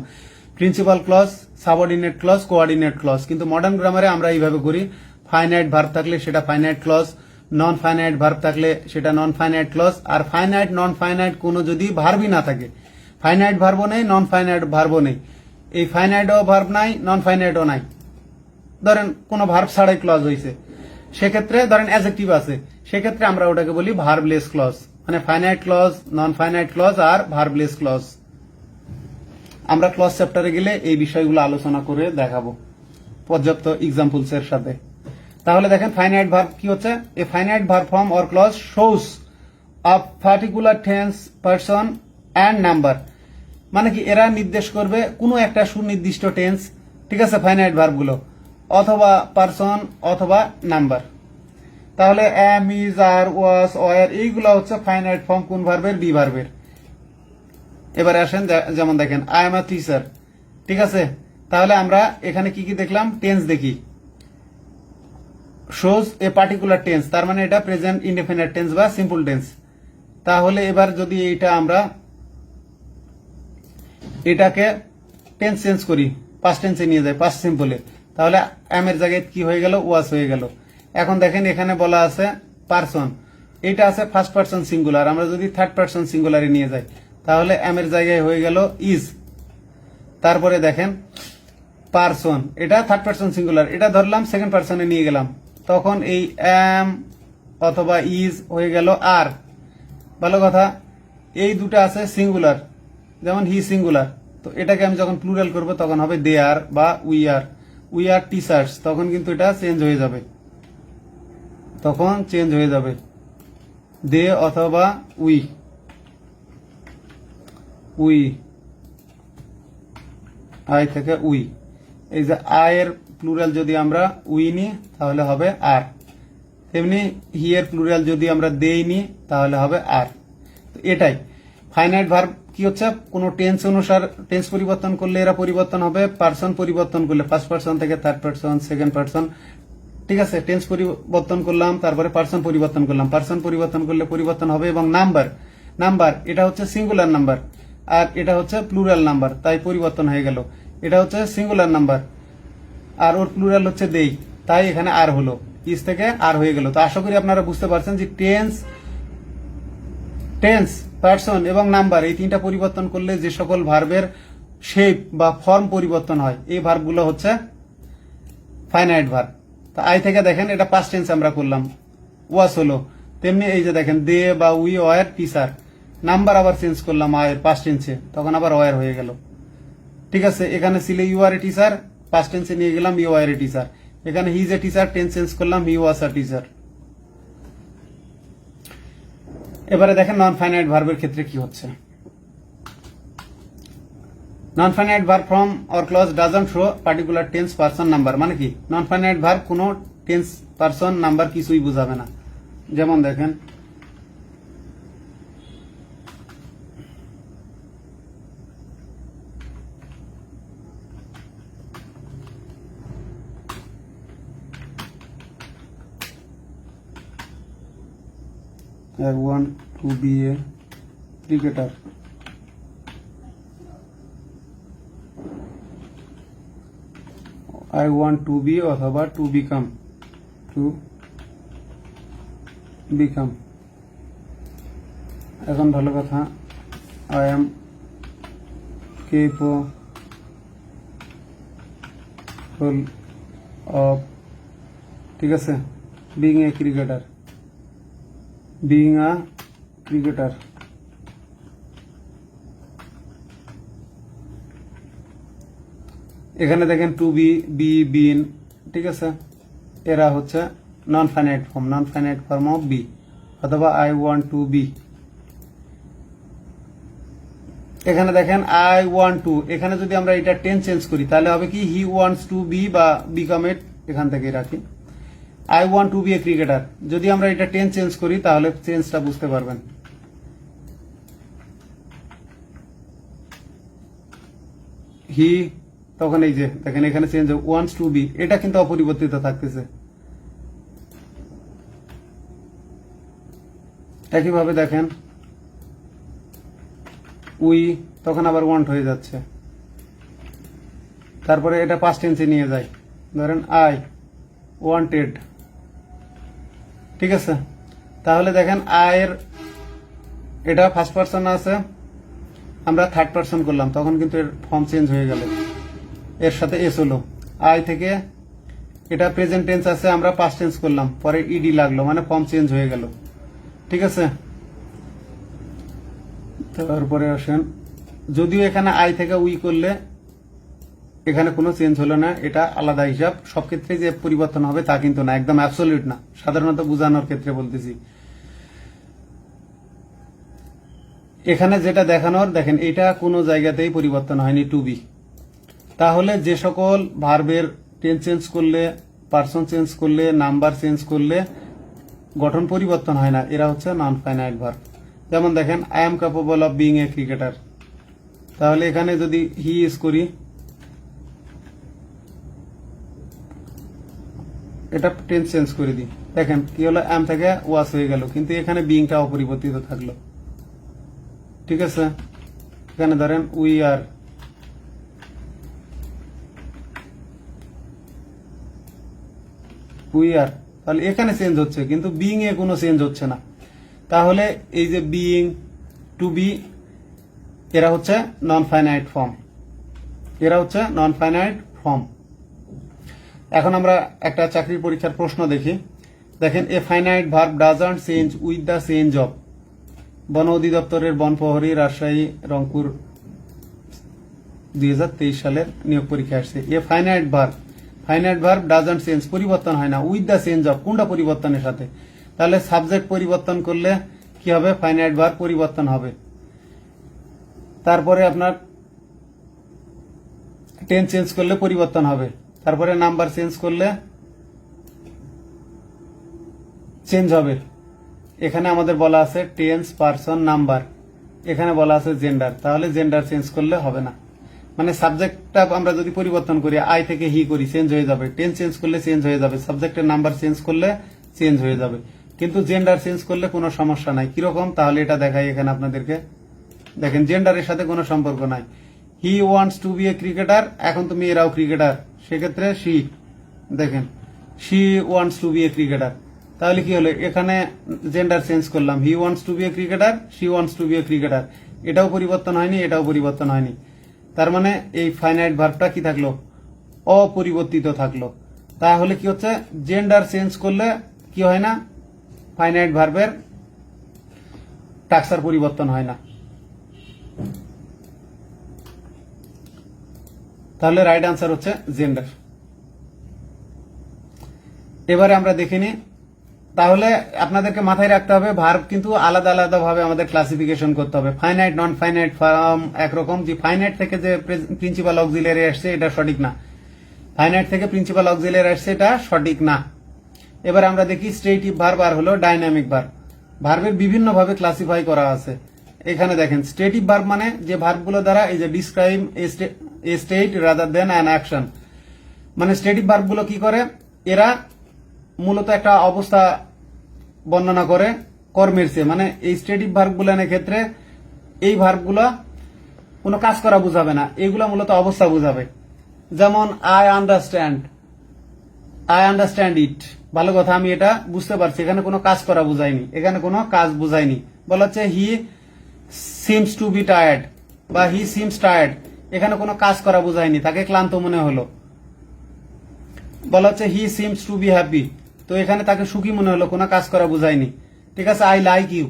principal clause, subordinate clause, coordinate clause. কিন্তু মডার্ন গ্রামারে আমরা এইভাবে করি, ফাইনাইট ভার্ব থাকলে সেটা finite clause, non finite verb থাকলে সেটা নন ফাইনাইট ক্লজ। আর ফাইনাইট নন ফাইনাইট কোনো যদি ভার্বই না থাকে, ফাইনাইট ভার্বও নেই, নন ফাইনাইট ভার্বও নেই, এই ফাইনাইটও ভার্ব নাই, নন ফাইনাইটও নাই, ধরেন কোনো ভার্ব ছাড়াই ক্লজ হয়েছে, সেক্ষেত্রে ধরেন অ্যাডজেক্টিভ আছে, সেক্ষেত্রে আমরা ওটাকে বলি ভার্বলেস ক্লজ। মানে finite clause, non finite clause আর ভার্বলেস ক্লজ। আমরা ক্লজ চ্যাপ্টারে গেলে এই বিষয়গুলো আলোচনা করে দেখাবো পর্যাপ্ত এক্সাম্পলস এর সাথে। তাহলে দেখেন ফাইনাইট ভার্ব কি হচ্ছে, a finite verb form or clause shows a particular tense, person and number. মানে কি, এরা নির্দেশ করবে কোনো একটা সুনির্দিষ্ট টেন্স, ঠিক আছে, ফাইনাইট ভার্বগুলো, অথবা পারসন অথবা নাম্বার। তাহলে am, is, are, was, were এইগুলো হচ্ছে ফাইনাইট ফর্ম কোন ভার্বের, বি ভার্বের। এবারে আসেন, যেমন দেখেন আই এম আ টিচার, ঠিক আছে। তাহলে আমরা এখানে কি কি দেখলাম, টেন্স দেখি, শোজ এ পার্টিকুলার টেন্স, তার মানে এটা প্রেজেন্ট ইনডেফিনিট টেন্স বা সিম্পল টেন্স। তাহলে এবার যদি এইটা আমরা এটাকে টেন্স চেঞ্জ করি, পাস্ট টেন্সে নিয়ে যাই, পাস্ট সিম্পলে, তাহলে এম এর জায়গায় কি হয়ে গেল, ওয়াজ হয়ে গেল। এখন দেখেন এখানে বলা আছে পারসন, এটা আছে ফার্স্ট পারসন সিঙ্গুলার, আমরা যদি থার্ড পারসন সিঙ্গুলারে নিয়ে যাই তাহলে এম এর জায়গায় হয়ে গেল ইজ। তারপরে দেখেন পারসন, এটা থার্ড পারসন সিঙ্গুলার, এটা ধরলাম সেকেন্ড পারসনে নিয়ে গেলাম, তখন এই এম অথবা ইজ হয়ে গেল আর। ভালো কথা, এই দুটো আছে সিঙ্গুলার, যেমন হি সিঙ্গুলার, তো এটাকে আমি যখন প্লুরাল করব তখন হবে দে আর বা উই আর টিচার্স, তখন কিন্তু এটা চেঞ্জ হয়ে যাবে, তখন চেঞ্জ হয়ে যাবে দে অথবা উই আই থেকে উই। এই যে আয়ের প্লুরাল যদি আমরা উই নিই তাহলে হবে আর, তেমনি হি এর প্লুরাল যদি আমরা দে নিই তাহলে হবে আর। তো এটাই ফাইনাইট ভার্ব কি হচ্ছে, কোনো টেন্স অনুসার টেন্স পরিবর্তন করলে এরা পরিবর্তন হবে, পারসন পরিবর্তন করলে ফার্স্ট পারসন থেকে থার্ড পারসন, সেকেন্ড পারসন, ঠিক আছে। টেন্স পরিবর্তন করলাম, তারপরে পারসন পরিবর্তন করলাম, পারসন পরিবর্তন করলে পরিবর্তন হবে। এবং নাম্বার এটা হচ্ছে সিঙ্গুলার নাম্বার আর এটা হচ্ছে প্লুরাল নাম্বার, তাই পরিবর্তন হয়ে গেল। এটা হচ্ছে সিঙ্গুলার নাম্বার আর ওর প্লুরাল হচ্ছে দেই, তাই এখানে আর হলো, ইস থেকে আর হয়ে গেল। তো আশা করি আপনারা বুঝতে পারছেন যে টেন্স টেন্স, পার্সন এবং নাম্বার এই তিনটা পরিবর্তন করলে যে সকল ভার্বের শেপ বা ফর্ম পরিবর্তন হয় এই ভার্বগুলো হচ্ছে ফাইনাইট ভার্ব। তো আই থেকে দেখেন এটা পাস্ট টেন্স আমরা করলাম, ওয়াস হলো। তেমনি এই যে দেখেন দে বা উই ওয়ার টিচার, নাম্বার আবার চেঞ্জ করলাম আয়ের পাস্ট টেন্সে, তখন আবার ওয়ার হয়ে গেল। ঠিক আছে, এখানে ছিল you are a teacher, past টেন্সে নিয়ে গেলাম ইউ আর এ টিচার। এখানে he is a teacher, tense change করলাম হি ওয়াজ আ টিচার। এবারে দেখেন নন ফাইনাইট ভার্বের ক্ষেত্রে কি হচ্ছে। Non finite verb from or clause doesn't show particular tense person number, মানে কি নন ফাইনাইট ভার্ব কোনো টেন্স পারসন নাম্বার কিছুই বোঝাবে না। যেমন দেখেন I want to be a cricketer. I want to be অথবা to become, to become। এখন ভালো কথা, I am capable of, ঠিক আছে, being a cricketer, being a cricketer। এখানে দেখেন টু বি, বি, বিন, ঠিক আছে, এরা হচ্ছে non finite form, non finite form of be. অথবা আই ওয়ান্ট টু বি, এখানে দেখেন আই ওয়ান্ট টু, এখানে যদি আমরা এটা টেন্স চেঞ্জ করি তাহলে হবে কি হি ওয়ান্টস টু বি বা বিকাম ইট, এখান থেকে রাখি I want to be a cricketer. যদি আমরা এটা টেন্স চেঞ্জ করি তাহলে চেঞ্জটা বুঝতে পারবেন। হি, তখন এই যে দেখেন এখানে চেঞ্জ ওয়ান্টস টু বি, এটা কিন্তু অপরিবর্তিত থাকতেছে। একইভাবে দেখেন উই, তখন আবার ওয়ান্ট হয়ে যাচ্ছে। তারপরে এটা পাস্ট টেন্সে নিয়ে যায়, ধরেন আই ওয়ান্টেড, ঠিক আছে। তাহলে দেখেন আয়ের এটা ফার্স্ট পারসন আছে, আমরা থার্ড পারসন করলাম, তখন কিন্তু এর ফর্ম চেঞ্জ হয়ে গেল, এর সাথে এস হলো। আই থেকে এটা প্রেজেন্ট টেন্স আছে, আমরা পাস্ট টেন্স করলাম, পরে ইডি লাগলো, মানে ফর্ম চেঞ্জ হয়ে গেল, ঠিক আছে। তারপরে আসেন, যদিও এখানে আই থেকে উই করলে এখানে কোনো চেঞ্জ হলো না, এটা আলাদা হিসাব, সব ক্ষেত্রে যে পরিবর্তন হবে তা কিন্তু না, একদম অ্যাবসলিউট না, সাধারণত বোঝানোর ক্ষেত্রে বলতেছি। এখানে যেটা দেখানোর, দেখেন এটা কোনো জায়গাতেই পরিবর্তন হয়নি টু বি। তাহলে যে সকল ভার্বের টেন্স চেঞ্জ করলে, পারসন চেঞ্জ করলে, নাম্বার চেঞ্জ করলে গঠন পরিবর্তন হয় না, এরা হচ্ছে নন ফাইনাইট ভার্ব। যেমন দেখেন I am capable of being a cricketer, তাহলে এখানে যদি হি ইজ করি, এটা টেন্স চেঞ্জ করে দিই, দেখেন কি হলো, এম থেকে ওয়াস হয়ে গেল, কিন্তু এখানে বিইংটা অপরিবর্তিত থাকলো, ঠিক আছে। এখানে ধরেন উই আর, উই আর, তাহলে এখানে চেঞ্জ হচ্ছে, কিন্তু বিইং এ কোনো চেঞ্জ হচ্ছে না। তাহলে এই যে বিইং, টু বি, এরা হচ্ছে নন ফাইনাইট ফর্ম, এরা হচ্ছে নন ফাইনাইট ফর্ম। এখন আমরা একটা চাকরির পরীক্ষার প্রশ্ন দেখি। দেখেন এ finite verb doesn't change with the change of, বন অধিদপ্তরের বন প্রহরী, রাজশাহী, রংপুর, 2023 সালের নিয়োগ পরীক্ষা আসছে। এ ফাইনাইট ভার্ব ডাজন্ট চেঞ্জ, পরিবর্তন হয় না, উইথ দ্য চেঞ্জ অফ, কোনটা পরিবর্তনের সাথে, তাহলে সাবজেক্ট পরিবর্তন করলে কি হবে, ফাইনাইট ভার্ব পরিবর্তন হবে। তারপরে আপনার টেন্স চেঞ্জ করলে পরিবর্তন হবে, তারপরে নাম্বার চেঞ্জ করলে চেঞ্জ হবে। এখানে আমাদের বলা আছে টেন্স, পারসন, নাম্বার, এখানে বলা আছে জেন্ডার, তাহলে জেন্ডার চেঞ্জ করলে হবে না। মানে সাবজেক্টটা আমরা যদি পরিবর্তন করি, আই থেকে হি করি, চেঞ্জ হয়ে যাবে, টেন্স চেঞ্জ করলে চেঞ্জ হয়ে যাবে, সাবজেক্টের নাম্বার চেঞ্জ করলে চেঞ্জ হয়ে যাবে, কিন্তু জেন্ডার চেঞ্জ করলে কোনো সমস্যা নাই। কিরকম, তাহলে এটা দেখাই এখানে আপনাদেরকে। দেখেন জেন্ডারের সাথে কোনো সম্পর্ক নাই, he wants to be a cricketer, এখন তুমি এরাও ক্রিকেটার, সেক্ষেত্রে শি, দেখেন she wants to be a cricketer, তাহলে কি হলো, এখানে জেন্ডার চেঞ্জ করলাম, he wants to be a cricketer, she wants to be a cricketer, এটাও পরিবর্তন হয়নি, এটাও পরিবর্তন হয়নি। তার মানে এই ফাইনাইট ভার্বটা কি থাকলো, অপরিবর্তিত থাকলো। তাহলে কি হচ্ছে, জেন্ডার চেঞ্জ করলে কি হয় না, ফাইনাইট ভার্বের স্ট্রাকচার পরিবর্তন হয় না। তাহলে রাইট আনসার হচ্ছে জেন্ডার। এবারে আমরা দেখে নিই, তাহলে আপনাদেরকে মাথায় রাখতে হবে ভার্ব কিন্তু আলাদা আলাদা ভাবে আমাদের ক্লাসিফিকেশন করতে হবে। ফাইনাইট, নন ফাইনাইট ফর্ম একরকম, যে ফাইনাইট থেকে যে প্রিন্সিপাল অক্সিলারি আসছে এটা সঠিক না, ফাইনাইট থেকে প্রিন্সিপাল অক্সিলারি আসছে এটা সঠিক না। এবার আমরা দেখি স্টেটিভ ভার্ব আর হলো ডাইনামিক ভার্ব। ভার্বের বিভিন্ন ভাবে ক্লাসিফাই করা আছে। এখানে দেখেন স্টেটিভ ভার্ব মানে যে ভার্বগুলো দ্বারা এই যে describe a state rather than an action, মানে স্টেটিভ ভার্বগুলো কি করে, এরা মূলত একটা অবস্থা বর্ণনা করে কর্মের চেয়ে, মানে এই স্টেটিভ ভার্বগুলোর ক্ষেত্রে এই ভার্বগুলো কোনো কাজ করা বুঝাবে না, এগুলো মূলত অবস্থা বুঝাবে। যেমন আই আন্ডারস্ট্যান্ড ইট, ভালো কথা, আমি এটা বুঝতে পারছি, এখানে কোনো কাজ করা বুঝায়নি, এখানে কোনো কাজ বুঝায়নি। বলা হচ্ছে he seems to B tired বা হি সিমস টায়ার্ড, এখানে কোনো কাজ করা বুঝায়নি, তাকে ক্লান্ত মনে হলো। বলা হচ্ছে he seems to be happy, তো এখানে তাকে সুখী মনে হলো, কোনো কাজ করা বুঝায়নি। ঠিক আছে, আই লাইক ইউ,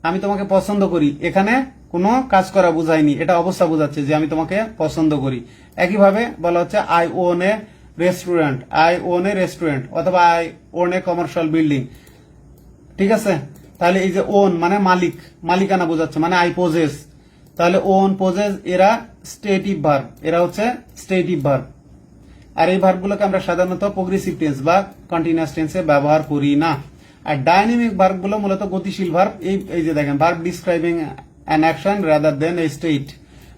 আমি তোমাকে পছন্দ করি, এখানে কোনো কাজ করা বুঝায়নি, এটা অবস্থা বোঝাচ্ছে যে আমি তোমাকে পছন্দ করি। একইভাবে বলা হচ্ছে আই ওন এ রেস্টুরেন্ট অথবা I own a commercial building. ঠিক আছে, তাহলে এই যে ওন মানে মালিক, মালিকানা বোঝাচ্ছে, মানে আই পোজেস। তাহলে ওন, পোজেস এরা স্টেটিভ ভার্ব, এরা হচ্ছে স্টেটিভ ভার্ব। আর এই ভার্বগুলোকে আমরা সাধারণত প্রোগ্রেসিভ টেন্স বা কন্টিনিউয়াস টেন্সে ব্যবহার করি না। আর ডাইনামিক ভার্বগুলো মূলত গতিশীল ভার্ব। এই যে দেখেন, verb describing an action rather than a state,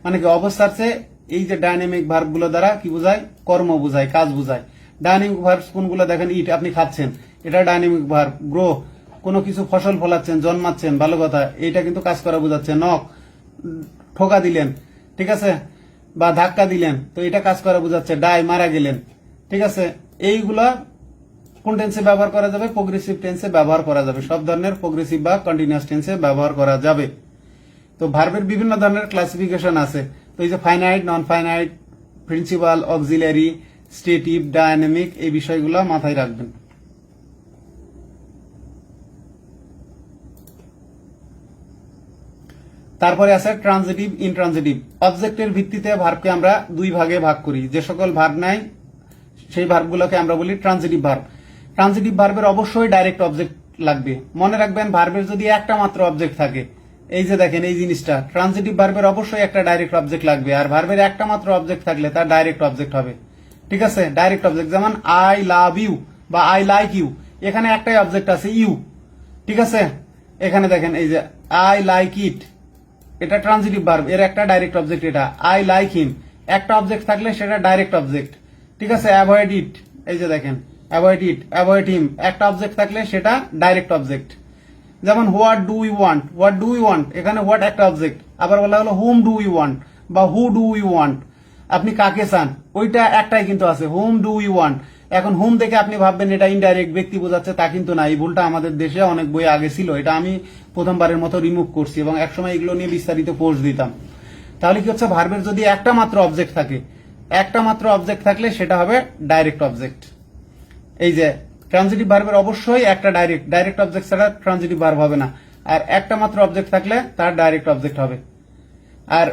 মানে কি অবস্থার চেয়ে এই যে ডাইনামিক ভার্বগুলো দ্বারা কি বোঝায়, কর্ম বোঝায়, কাজ বোঝায়। ডাইনামিক ভার্ব কোনগুলো দেখেন, ইট আপনি খাচ্ছেন, এটা ডাইনামিক ভার্ব। গ্রো কোনো কিছু ফসল ফলাচ্ছেন, জন্মাচ্ছেন, ভালো কথা, এটা কিন্তু কাজ করা বোঝাচ্ছে। নক ঠোকা দিলেন, ঠিক আছে, বা ধাক্কা দিলেন, তো এটা কাজ করা বোঝাচ্ছে। ডাই মারা গেলেন, ঠিক আছে, এইগুলা কোন টেন্সে ব্যবহার করা যাবে, প্রোগ্রেসিভ টেন্সে ব্যবহার করা যাবে। সব ধরনের প্রোগ্রেসিভ বা কন্টিনিউয়াস টেন্সে ব্যবহার করা যাবে। তো ভার্বের বিভিন্ন ধরনের ক্লাসিফিকেশন আছে। তো এই যে finite, non finite, principal, auxiliary, stative, dynamic, এই বিষয়গুলো মাথায় রাখবেন। তারপরে আছে ট্রানজিটিভ, ইনট্রানজিটিভ। অবজেক্টের ভিত্তিতে ভার্বকে আমরা দুই ভাগে ভাগ করি। যে সকল ভার্ব নাই সেই ভার্বগুলোকে আমরা বলি ট্রানজিটিভ ভার্ব। ট্রানজিটিভ ভার্বের অবশ্যই ডাইরেক্ট অবজেক্ট লাগবে। মনে রাখবেন, ভার্বের যদি একটা মাত্র অবজেক্ট থাকে, এই যে দেখেন এই জিনিসটা, ট্রানজিটিভ ভার্বের অবশ্যই একটা ডাইরেক্ট অবজেক্ট লাগবে। আর ভার্বের একটা মাত্র অবজেক্ট থাকলে তার ডাইরেক্ট অবজেক্ট হবে। ঠিক আছে, ডাইরেক্ট অবজেক্ট, যেমন আই লাভ ইউ বা আই লাইক ইউ, এখানে একটাই অবজেক্ট আছে, ইউ। ঠিক আছে, এখানে দেখেন এই যে আই লাইক ইট, এটা ট্রানজিটিভ ভার্ব, এর একটা ডাইরেক্ট অবজেক্ট এটা। আই লাইক হিম, একটা অবজেক্ট থাকলে সেটা ডাইরেক্ট অবজেক্ট। ঠিক আছে, অ্যাভয়েড ইট, এই যে দেখেন অ্যাভয়েড ইট, অ্যাভয়েড হিম, একটা অবজেক্ট থাকলে সেটা ডাইরেক্ট অবজেক্ট। যেমন হোয়াট ডু ইউ ওয়ান্ট, এখানে হোয়াট একটা অবজেক্ট। আবার বলা হলো হুম ডু ইউ ওয়ান্ট বা হু ডু ইউ ওয়ান্ট, আপনি কাকে চান, ওইটা একটাই কিন্তু আছে, হুম ডু ইউ ওয়ান্ট। এখন হুম দেখে আপনি ভাববেন এটা ইনডাইরেক্ট ব্যক্তি বোঝাচ্ছে, তা কিন্তু না। এই ভুলটা আমাদের দেশে অনেক বই আগে ছিল, এটা আমি প্রথমবারের মতো রিমুভ করছি এবং একসময় এগুলো নিয়ে বিস্তারিত পোস্ট দিতাম। তাহলে কি হচ্ছে, ভার্বের যদি একটা মাত্র অবজেক্ট থাকে, একটা মাত্র অবজেক্ট থাকলে সেটা হবে ডাইরেক্ট অবজেক্ট। এই যে ট্রানজিটিভ ভার্বের অবশ্যই একটা ডাইরেক্ট অবজেক্ট ছাড়া ট্রানজিটিভ ভার্ব হবে না। আর একটা মাত্র অবজেক্ট থাকলে তার ডাইরেক্ট অবজেক্ট হবে। আর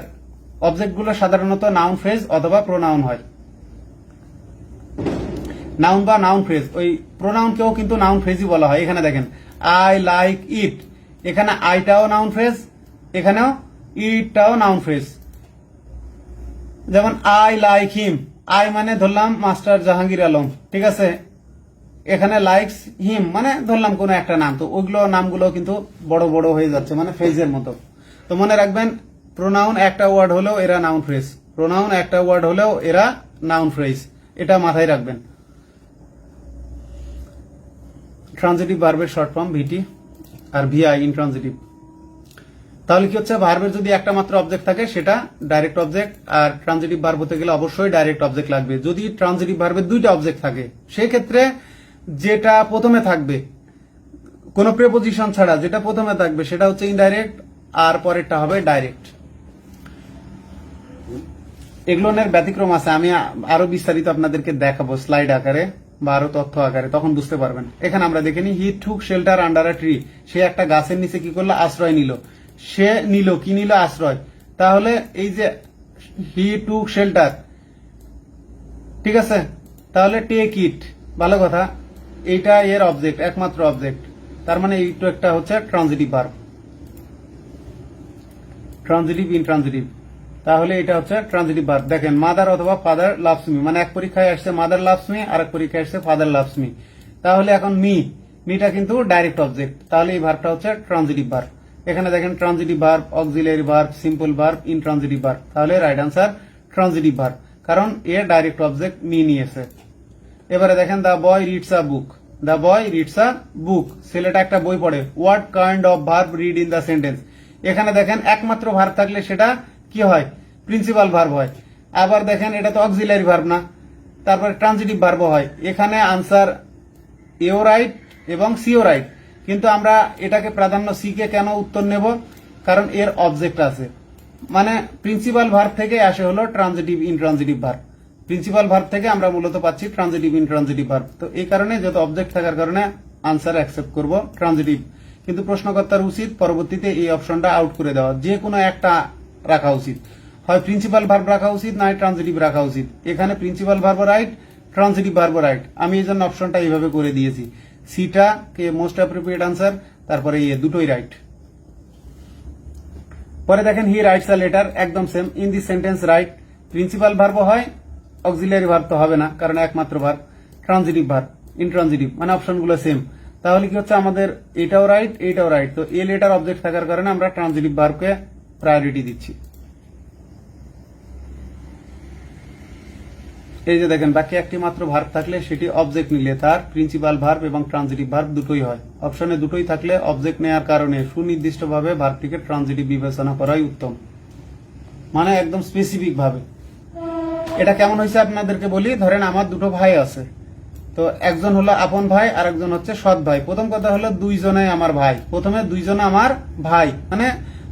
অবজেক্টগুলো সাধারণত নাউন ফ্রেজ অথবা প্রোনাউন হয়। নাউন বা নাউন ফ্রেজ, ওই প্রোনাউনকেও কিন্তু নাউন ফ্রেজই বলা হয়। এখানে দেখেন আই লাইক ইট, এখানে আইটাও নাউন ফ্রেজ, এখানেও ইটটাও নাউন ফ্রেজ। যেমন আই লাইক হিম, আই মানে ধরলাম মাস্টার জাহাঙ্গীর আলম, ঠিক আছে, এখানে লাইকস হিম মানে ধরলাম কোনো একটা নাম। তো ওইগুলো নামগুলো কিন্তু বড় বড় হয়ে যাচ্ছে, মানে ফ্রেজের মতো। তো মনে রাখবেন, প্রোনাউন একটা ওয়ার্ড হলেও এরা নাউন ফ্রেজ, প্রোনাউন একটা ওয়ার্ড হলেও এরা নাউন ফ্রেজ, এটা মাথায় রাখবেন। ট্রানজিটিভ ভার্বের শর্ট ফর্ম ভিটি আর ভিআই, ইনট্রানজিটিভ। তাহলে কি হচ্ছে, ভার্বের যদি একটা মাত্র অবজেক্ট থাকে সেটা ডাইরেক্ট অবজেক্ট, আর ট্রানজিটিভ ভার্ব হতে গেলে অবশ্যই ডাইরেক্ট অবজেক্ট লাগবে। যদি ট্রানজিটিভ ভার্বের দুইটা অবজেক্ট থাকে, সেক্ষেত্রে যেটা প্রথমে থাকবে কোনো প্রেপোজিশন ছাড়া যেটা প্রথমে থাকবে সেটা হচ্ছে ইনডাইরেক্ট, আর পরেরটা হবে ডাইরেক্ট। এগুলোর ব্যতিক্রম আছে, আমি আরো বিস্তারিত আপনাদেরকে দেখাবো স্লাইড আকারে বা আরো তথ্য আকারে, তখন বুঝতে পারবেন। এখানে আমরা দেখে নিই, he took shelter under a tree, সে একটা গাছের নিচে কি করলো, আশ্রয় নিল। সে নিল কি, নিল আশ্রয়। তাহলে এই যে হি টুক শেল্টার, ঠিক আছে, তাহলে টেক ইট, ভালো কথা, এইটা এর অবজেক্ট, একমাত্র অবজেক্ট, তার মানে এইটা একটা হচ্ছে ট্রানজিটিভ ভার্ব, ট্রানজিটিভ ইনট্রানজিটিভ। তাহলে এটা হচ্ছে ট্রানজিটিভ ভার্ব। দেখেন, মাদার অথবা ফাদার লাভস মি, মানে এক পরীক্ষায় আসছে মাদার লাভস মি, আর এক পরীক্ষায় আসছে ফাদার লাভস মি। তাহলে এখন মিটা কিন্তু ডাইরেক্ট অবজেক্ট, তাহলে এই ভার্বটা হচ্ছে ট্রানজিটিভ ভার্ব। এখানে দেখেন transitive verb, auxiliary verb, simple verb, intransitive verb. তাহলে রাইট আনসার ট্রানজিটিভ ভার্ব, কারণ এর ডাইরেক্ট অবজেক্ট মি নিয়েছে। এবারে দেখেন, the boy reads a book, the boy reads a book, ছেলেটা একটা বই পড়ে। What kind of verb read in the sentence, এখানে দেখেন একমাত্র ভার্ব থাকলে সেটা কি হয়, প্রিন্সিপাল ভার্ব হয়। আবার দেখেন এটা তো অক্সিলারি ভার্ব না, তারপরে ট্রানজিটিভ ভার্ব হয়। এখানে আনসার এও রাইট এবং সিও রাইট, কিন্তু আমরা এটাকে প্রাধান্য সি কে কেন উত্তর নেব, কারণ এর অবজেক্ট আছে। মানে প্রিন্সিপাল ভার্ব থেকে আসে হলো transitive intransitive verb, principal verb থেকে আমরা মূলত পাচ্ছি ট্রানজিটিভ ইনট্রানজিটিভ ভার্ব। তো এই কারণে যত অবজেক্ট থাকার কারণে আনসার অ্যাকসেপ্ট করব ট্রানজিটিভ, কিন্তু প্রশ্নকর্তার উচিত পরবর্তীতে এই অপশনটা আউট করে দেওয়া, যে কোনো একটা রাখা উচিত, হয় প্রিন্সিপাল ভার্ব রাখা উচিত, নয় ট্রানজিটিভ রাখা উচিত। এখানে principal verb right, transitive verb right, আমি এই জন্য অপশনটা এইভাবে করে দিয়েছি। সিটা কে মোস্ট অ্যাপ্রোপ্রিয়েট আনসার, তারপরে দুটোই রাইট। পরে দেখেন, হি রাইটস আ লেটার, একদম same. In this sentence write, principal verb হয়, অক্সিলারি ভার্ব তো হবে না কারণ একমাত্র ভার্ব, ট্রানজিটিভ ভার্ব, ইনট্রানজিটিভ, মানে অপশনগুলো সেম। তাহলে কি হচ্ছে, আমাদের এটাও রাইট, এইটাও রাইট। তো এ লেটার অবজেক্ট থাকার কারণে আমরা ট্রানজিটিভ ভার্বকে প্রায়োরিটি দিচ্ছি। এই যে দেখেন, বাকি একটি মাত্র ভার্ব থাকলে সেটি অবজেক্ট নিলে তার প্রিন্সিপাল ভার্ব এবং ট্রানজিটিভ ভার্ব দুটোই হয়। অপশনে দুটোই থাকলে অবজেক্ট নেওয়ার কারণে সুনির্দিষ্টভাবে ভার্বটিকে ট্রানজিটিভ বিবেচনা করাই উত্তম, মানে একদম স্পেসিফিক ভাবে। এটা কেমন হয়েছে আপনাদেরকে বলি, ধরেন আমার দুটো ভাই আছে, তো একজন হলো আপন ভাই আর একজন হচ্ছে সৎ ভাই। প্রথম কথা হলো দুইজনে আমার ভাই, প্রথমে দুইজনে আমার ভাই, মানে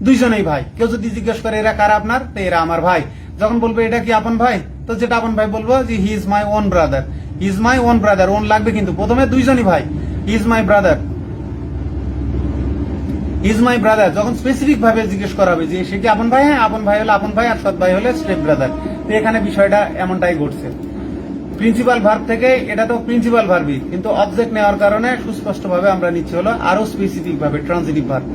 দুইজনেই ভাই। কেউ যদি জিজ্ঞেস করে এরা কারা আপনার, তো এরা আমার ভাই। যখন বলবো এটা কি আপন ভাই, তো যেটা আপন ভাই বলবো যে he is my own brother, he is my own brother, own লাগবে কিন্তু প্রথমে দুইজনই ভাই, he is my brother, he is my brother. যখন স্পেসিফিক ভাবে জিজ্ঞেস করা হবে যে সে কি আপন ভাই, হ্যাঁ আপন ভাই হলে আপন ভাই, আর সৎ ভাই হলে স্টেপ ব্রাদার। তো এখানে বিষয়টা এমনটাই ঘটছে। প্রিন্সিপাল ভার্ব থেকে এটা তো প্রিন্সিপাল ভার্বই, কিন্তু অবজেক্ট নেওয়ার কারণে সুস্পষ্টভাবে আমরা নিচ্ছি হলো আরো স্পেসিফিক ভাবে ট্রানজিটিভ ভার্ব।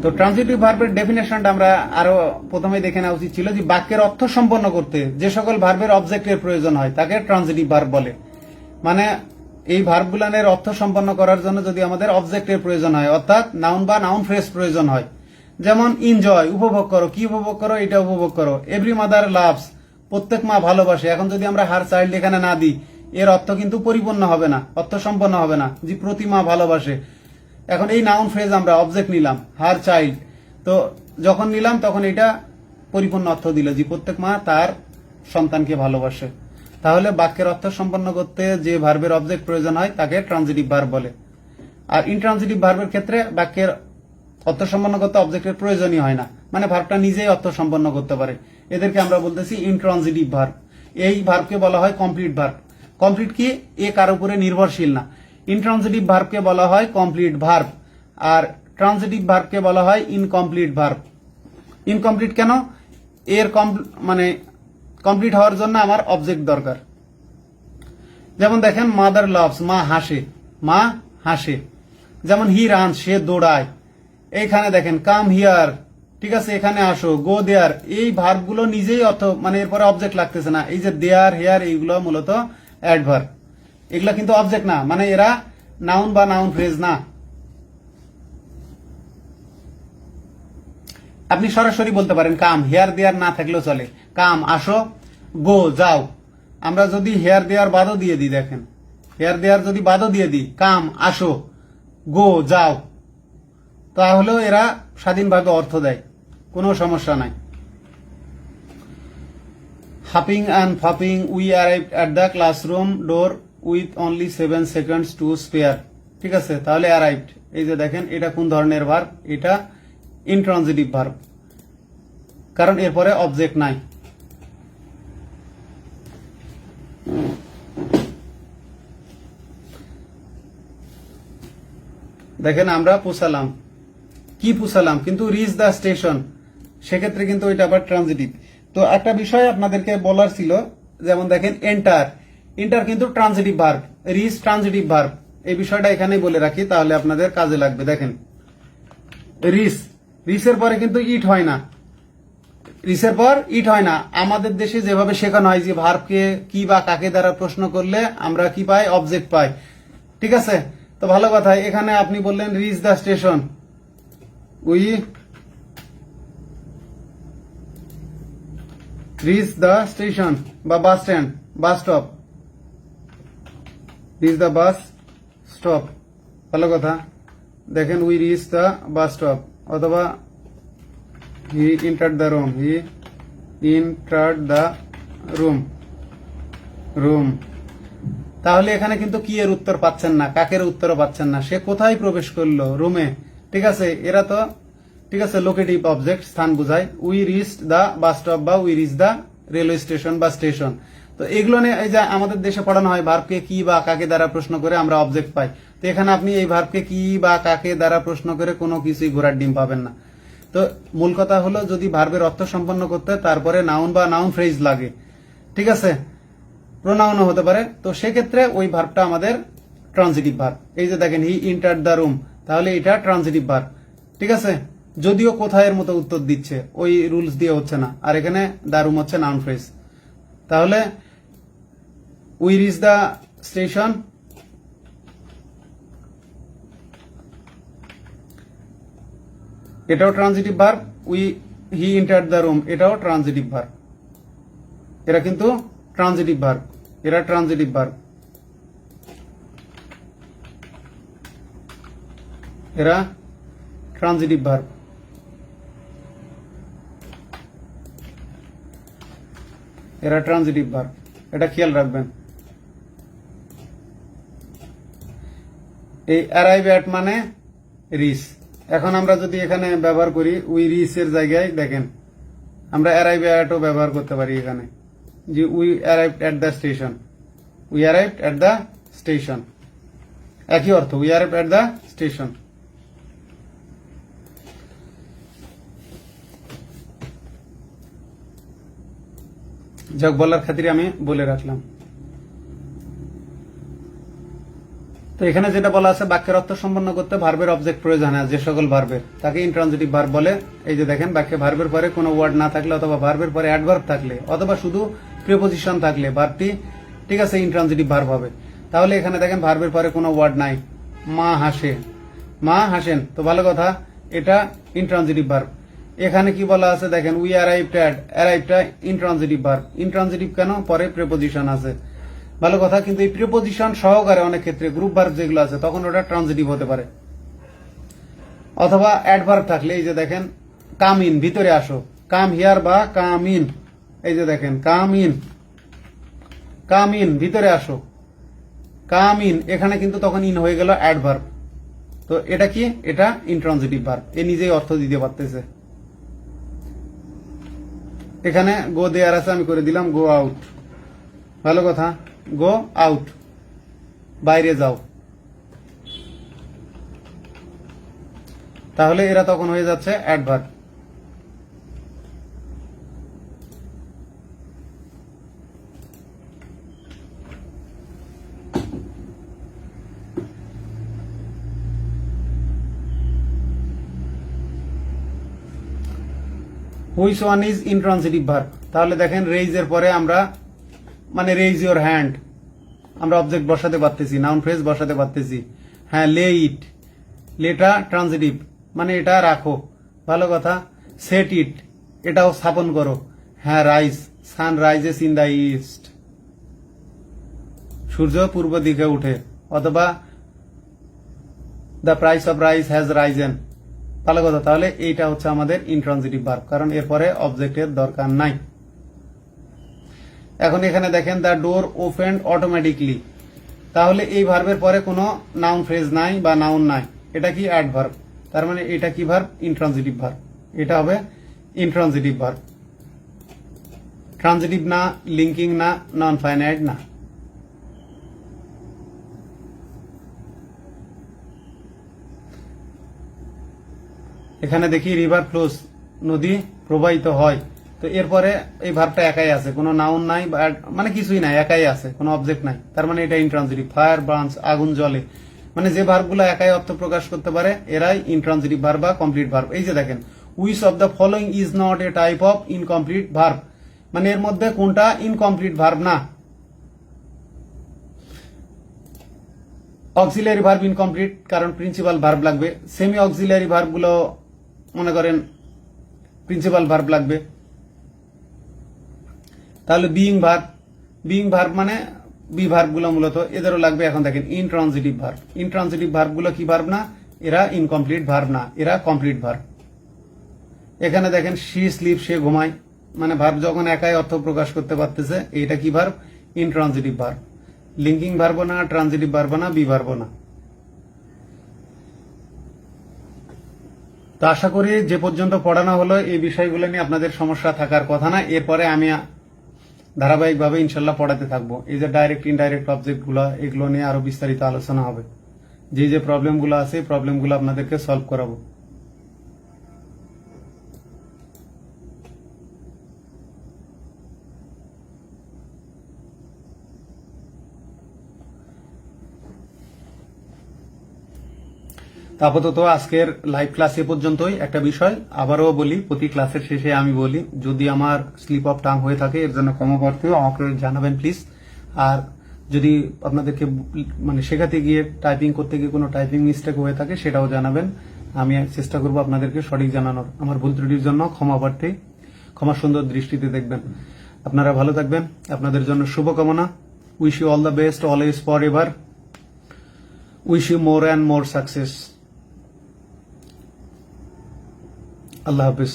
তো ট্রানজিটিভ ভার্বের ডেফিনেশনটা আমরা আরো প্রথমে দেখে নেওয়া উচিত ছিল, যে বাক্যের অর্থ সম্পন্ন করতে যে সকল ভার্বের অবজেক্টের প্রয়োজন হয় তাকে ট্রানজিটিভ ভার্ব বলে। মানে এই ভার্বগুলোর অর্থ সম্পন্ন করার জন্য যদি আমাদের অবজেক্টের প্রয়োজন হয়, অর্থাৎ নাউন বা নাউন ফ্রেজ প্রয়োজন হয়, যেমন এনজয়, উপভোগ করো, কি উপভোগ করো, এটা উপভোগ করো। এভরি মাদার লাভস, প্রত্যেক মা ভালোবাসে। এখন যদি আমরা হার চাইল্ড এখানে না দিই, এর অর্থ কিন্তু পরিপূর্ণ হবে না, অর্থ সম্পন্ন হবে না, যে প্রতি মা ভালোবাসে। এখন এই নাউন ফ্রেজ আমরা অবজেক্ট নিলাম হার চাইল্ড, তো যখন নিলাম তখন এটা পরিপূর্ণ অর্থ দিল, যে প্রত্যেক মা তার সন্তানকে ভালোবাসে। তাহলে বাক্যের অর্থ সম্পন্ন করতে যে ভার্বের অবজেক্ট প্রয়োজন হয় তাকে ট্রানজিটিভ ভার্ব বলে। আর ইনট্রানজিটিভ ভার্বের ক্ষেত্রে বাক্যের অর্থ সম্পন্ন করতে অবজেক্টের প্রয়োজনই হয় না, মানে ভার্বটা নিজেই অর্থ সম্পন্ন করতে পারে। এদেরকে আমরা বলতেছি ইনট্রানজিটিভ ভার্ব। এই ভার্বকে বলা হয় কমপ্লিট ভার্ব। কমপ্লিট কি, এ কার উপরে নির্ভরশীল না। ইনট্রানজিটিভ ভার্বকে বলা হয় কমপ্লিট ভার্ব, আর ট্রানজিটিভ ভার্বকে বলা হয় ইনকমপ্লিট ভার্ব। ইনকমপ্লিট কেন, এর মানে কমপ্লিট হওয়ার জন্য আমার অবজেক্ট দরকার। যেমন দেখেন, মাদার লাভস, মা হাসে, মা হাসে। যেমন হি রানস, সে দৌড়ায়। এইখানে দেখেন কাম হিয়ার, ঠিক আছে, এখানে আসো। গো দেয়ার, এই ভার্বগুলো নিজেই অর্থ, মানে এরপরে অবজেক্ট লাগতেছে না। এই যে দেয়ার, হেয়ার, এইগুলো মূলত অ্যাডভার্ব, এগুলা কিন্তু অবজেক্ট না, মানে এরা নাউন বা নাউন ফ্রেজ না। আপনি সরাসরি বলতে পারেন কাম, হেয়ার দেয়ার না থাকলেও চলে। কাম আসো, গো যাও। আমরা যদি হেয়ার দেয়ার বাদও দিয়ে দিই, দেখেন হেয়ার দেয়ার যদি বাদও দিয়ে দিই, কাম আসো, গো যাও, তাহলেও এরা স্বাধীনভাবে অর্থ দেয়, কোনো সমস্যা নাই। Huffing and puffing we arrived at the classroom door with only 7 seconds to spare. ঠিক আছে, তাহলে অ্যারাইভড, এই যে দেখেন এটা কোন ধরনের ভার্ব, এটা ইনট্রানজিটিভ ভার্ব, কারণ এরপরে অবজেক্ট নাই। দেখেন আমরা পুষালাম, কি পুষালাম, কিন্তু রিচ দ্য স্টেশন, সেক্ষেত্রে কিন্তু ওইটা আবার ট্রানজিটিভ। তো একটা বিষয় আপনাদেরকে বলার ছিল, যেমন দেখেন এন্টার, এন্টার কিন্তু transitive verb, reach transitive verb, এই বিষয়টা এখানেই বলে রাখি, তাহলে আপনাদের কাজে লাগবে। দেখেন রিচ, রিচের পরে কিন্তু ইট হয় না, রিচের পর ইট হয় না। আমাদের দেশে যেভাবে শেখানো হয় যে ভার্বকে কি বা কাকে দ্বারা প্রশ্ন করলে আমরা কি পাই, অবজেক্ট পাই। ঠিক আছে, তো ভালো কথা, এখানে আপনি বললেন reach the station, we reach the station, বা bus stand, bus stop, reach the bus stop, ভালো কথা। দেখেন we reach the bus stop, অথবা he entered the room, he entered the room। তাহলে এখানে কিন্তু কি এর উত্তর পাচ্ছেন না, কাকের উত্তরও পাচ্ছেন না, সে কোথায় প্রবেশ করলো, রুমে। ঠিক আছে, এরা তো ঠিক আছে লোকেটিভ অবজেক্ট, স্থান বোঝায়। We reached the bus stop বা we reach the railway station বা স্টেশন। তো এগুলো নিয়ে এই যে আমাদের দেশে পড়ানো হয় ভার্বকে কি বা কাকে দ্বারা প্রশ্ন করে আমরা অবজেক্ট পাই। তো এখানে আপনি এই ভার্বকে কি বা কাকে দ্বারা প্রশ্ন করে কোনো কিছুই ঘোড়ার ডিম পাবেন না। তো মূল কথা হলো, যদি ভার্বের অর্থ সম্পন্ন করতে তারপরে নাউন বা নাউন ফ্রেজ লাগে, ঠিক আছে, প্রোনাউনও হতে পারে, তো সেক্ষেত্রে ওই ভার্বটা আমাদের ট্রানজিটিভ ভার্ব। এই যে দেখেন হি এন্টার্ড দ্য রুম, তাহলে এটা ট্রানজিটিভ ভার্ব। ঠিক আছে, যদিও কোথায় এর মতো উত্তর দিচ্ছে, ওই রুলস দিয়ে হচ্ছে না, আর এখানে দ্য রুম হচ্ছে নাউন ফ্রেজ। তাহলে উই রিচ দ্য স্টেশন, এটাও transitive verb. He entered the room, এটাও ট্রানজিটিভ ভার্ব। এরা কিন্তু ট্রানজিটিভ ভার্ব, এরা ট্রানজিটিভ ভার্ব, এরা ট্রানজিটিভ ভার্ব। এরা ট্রানজিটিভ ভার্ব, এটা খেয়াল রাখবেন। এই অ্যারাইভ অ্যাট মানে রিচ। এখন আমরা যদি এখানে ব্যবহার করি উই রিচ এর জায়গায়, দেখেন আমরা অ্যারাইভ অ্যাটও ব্যবহার করতে পারি এখানে, যে we arrived at the station, we arrived at the station, একই অর্থ, we arrived at the station. যাক, বলার খাতিরে আমি বলে রাখলাম। তো এখানে যেটা বলা আছে, বাক্যের অর্থ সম্পন্ন করতে ভার্বের অবজেক্ট প্রয়োজন হয় যে সকল ভার্বের, তাকে ইন্ট্রানজিটিভ ভার্ব বলে। এই যে দেখেন, বাক্যে ভার্বের পরে কোনো ওয়ার্ড না থাকলে, অথবা ভার্বের পরে অ্যাডভার্ব থাকলে, অথবা শুধু প্রিপোজিশন থাকলে ভার্বটি ঠিক আছে ইন্ট্রানজিটিভ ভার্ব হবে। তাহলে এখানে দেখেন ভার্বের পরে কোনো ওয়ার্ড নাই, মা হাসে, মা হাসেন, তো ভালো কথা, এটা ইন্ট্রানজিটিভ ভার্ব। এখানে কি বলা আছে দেখেন, উই অ্যারাইভড অ্যাট, অ্যারাইভডটা ইন্ট্রানজিটিভ ভার্ব। ইন্ট্রানজিটিভ কেন, পরে প্রিপোজিশন আছে, ভালো কথা, কিন্তু এই প্রিপোজিশন সহকারে অনেক ক্ষেত্রে গ্রুপ ভার্ব যেগুলো আছে তখন ওটা ট্রানজিটিভ হতে পারে। অথবা অ্যাডভার্ব থাকলে, এই যে দেখেন কাম ইন, ভিতরে আসো, কাম হিয়ার বা কাম ইন, এই যে দেখেন কাম ইন, কাম ইন, ভিতরে আসো, কাম ইন, এখানে কিন্তু তখন ইন হয়ে গেল অ্যাডভার্ব। তো এটা কি, এটা ইন্ট্রানজিটিভ ভার্ব, এ নিজেই অর্থ দিতে পারতেছে। এখানে গো দেয়ার আছে, আমি করে দিলাম গো আউট, ভালো কথা, গো আউট, বাইরে যাও। তাহলে এরা তখন হয়ে যাচ্ছে adverb. Which one is intransitive verb, তাহলে দেখেন রেইজ এর পরে আমরা মানে রেইজ ইউর হ্যান্ড, আমরা অবজেক্ট বসাতে পারতেছি, নাউন ফ্রেজ বসাতে পারতেছি। হ্যাঁ, লে ইট, লেটা ট্রানজিটিভ, মানে এটা রাখো, ভালো কথা। সেট ইট, এটাও স্থাপন করো। হ্যাঁ, rise, sun rises in the east, সূর্য পূর্ব দিকে উঠে। অথবা the price of rice has risen, ভালো কথা। তাহলে এইটা হচ্ছে আমাদের ইন্ট্রানজিটিভ ভার্ব, কারণ এরপরে অবজেক্টের দরকার নাই। এখন এখানে দেখেন দ্য ডোর ওপেন্ড অটোমেটিকলি, তাহলে এই ভার্বের পরে কোনো নাউন ফ্রেজ নাই বা নাউন নাই, এটা কি অ্যাডভার্ব, তার মানে এটা কি ভার্ব, ইনট্রানজিটিভ ভার্ব, এটা হবে ইনট্রানজিটিভ ভার্ব। ট্রানজিটিভ না, লিঙ্কিং না, নন ফাইনাইট না। এখানে দেখি রিভার ফ্লোস, নদী প্রবাহিত হয়, তো এরপরে এই ভার্বটা একাই আছে, কোনো নাউন নাই বা মানে কিছুই নাই, একাই আছে, কোনো অবজেক্ট নাই, তার মানে এটা ইনট্রানজিটিভ। ফায়ার বার্নস, আগুন জ্বলে, মানে যে ভার্বগুলো একাই অর্থ প্রকাশ করতে পারে এরাই ইনট্রানজিটিভ ভার্ব বা কমপ্লিট ভার্ব। এই যে দেখেন, which of the following is not a type of incomplete verb, মানে এর মধ্যে কোনটা ইনকমপ্লিট ভার্ব না। অক্সিলারি ভার্ব ইনকমপ্লিট, কারণ প্রিন্সিপাল ভার্ব লাগবে। সেমি অক্সিলারি ভার্ব গুলো মনে করেন প্রিন্সিপাল ভার্ব লাগবে। তাহলে বিইং ভার্ব মানে বি ভার্ব গুলো মূলত এদেরও লাগবে। এখন দেখেন ইনট্রানজিটিভ ভার্ব, ইনট্রানজিটিভ ভার্ব গুলো কি ভার্ব না, এরা ইনকমপ্লিট ভার্ব না, এরা কমপ্লিট ভার্ব। এখানে দেখেন শি স্লিপ, সে ঘুমায়, মানে ভার্ব যখন একাই অর্থ প্রকাশ করতে পারতেছে, এইটা কি verb, intransitive verb. Linking verb না, ট্রানজিটিভ ভার্ব না, বি ভার্ব না। তো আশা করি যে পর্যন্ত পড়ানো হলো এই বিষয়গুলো নিয়ে আপনাদের সমস্যা থাকার কথা না। এরপরে আমি ধারাবাহিকভাবে ইনশাল্লাহ পড়াতে থাকবো। এই যে ডাইরেক্ট ইনডাইরেক্ট অবজেক্ট গুলো, এগুলো নিয়ে আরো বিস্তারিত আলোচনা হবে। যে প্রবলেম গুলো আছে এই প্রবলেম গুলো আপনাদেরকে সলভ করাবো। আপাতত আজকের লাইভ ক্লাস এ পর্যন্তই। একটা বিষয় আবারও বলি, প্রতি ক্লাসের শেষে আমি বলি, যদি আমার স্লিপ অফ টাং হয়ে থাকে এর জন্য ক্ষমা প্রার্থী, আমাকে জানাবেন প্লিজ। আর যদি আপনাদেরকে মানে শেখাতে গিয়ে টাইপিং করতে গিয়ে কোনো টাইপিং মিস্টেক হয়ে থাকে সেটাও জানাবেন, আমি চেষ্টা করবো আপনাদেরকে সঠিক জানানোর। আমার ভুল ত্রুটির জন্য ক্ষমা প্রার্থী, ক্ষমা সুন্দর দৃষ্টিতে দেখবেন। আপনারা ভালো থাকবেন, আপনাদের জন্য শুভকামনা। Wish you all the best, always for ever. Wish you more and more success. আল্লাহ হাফিজ।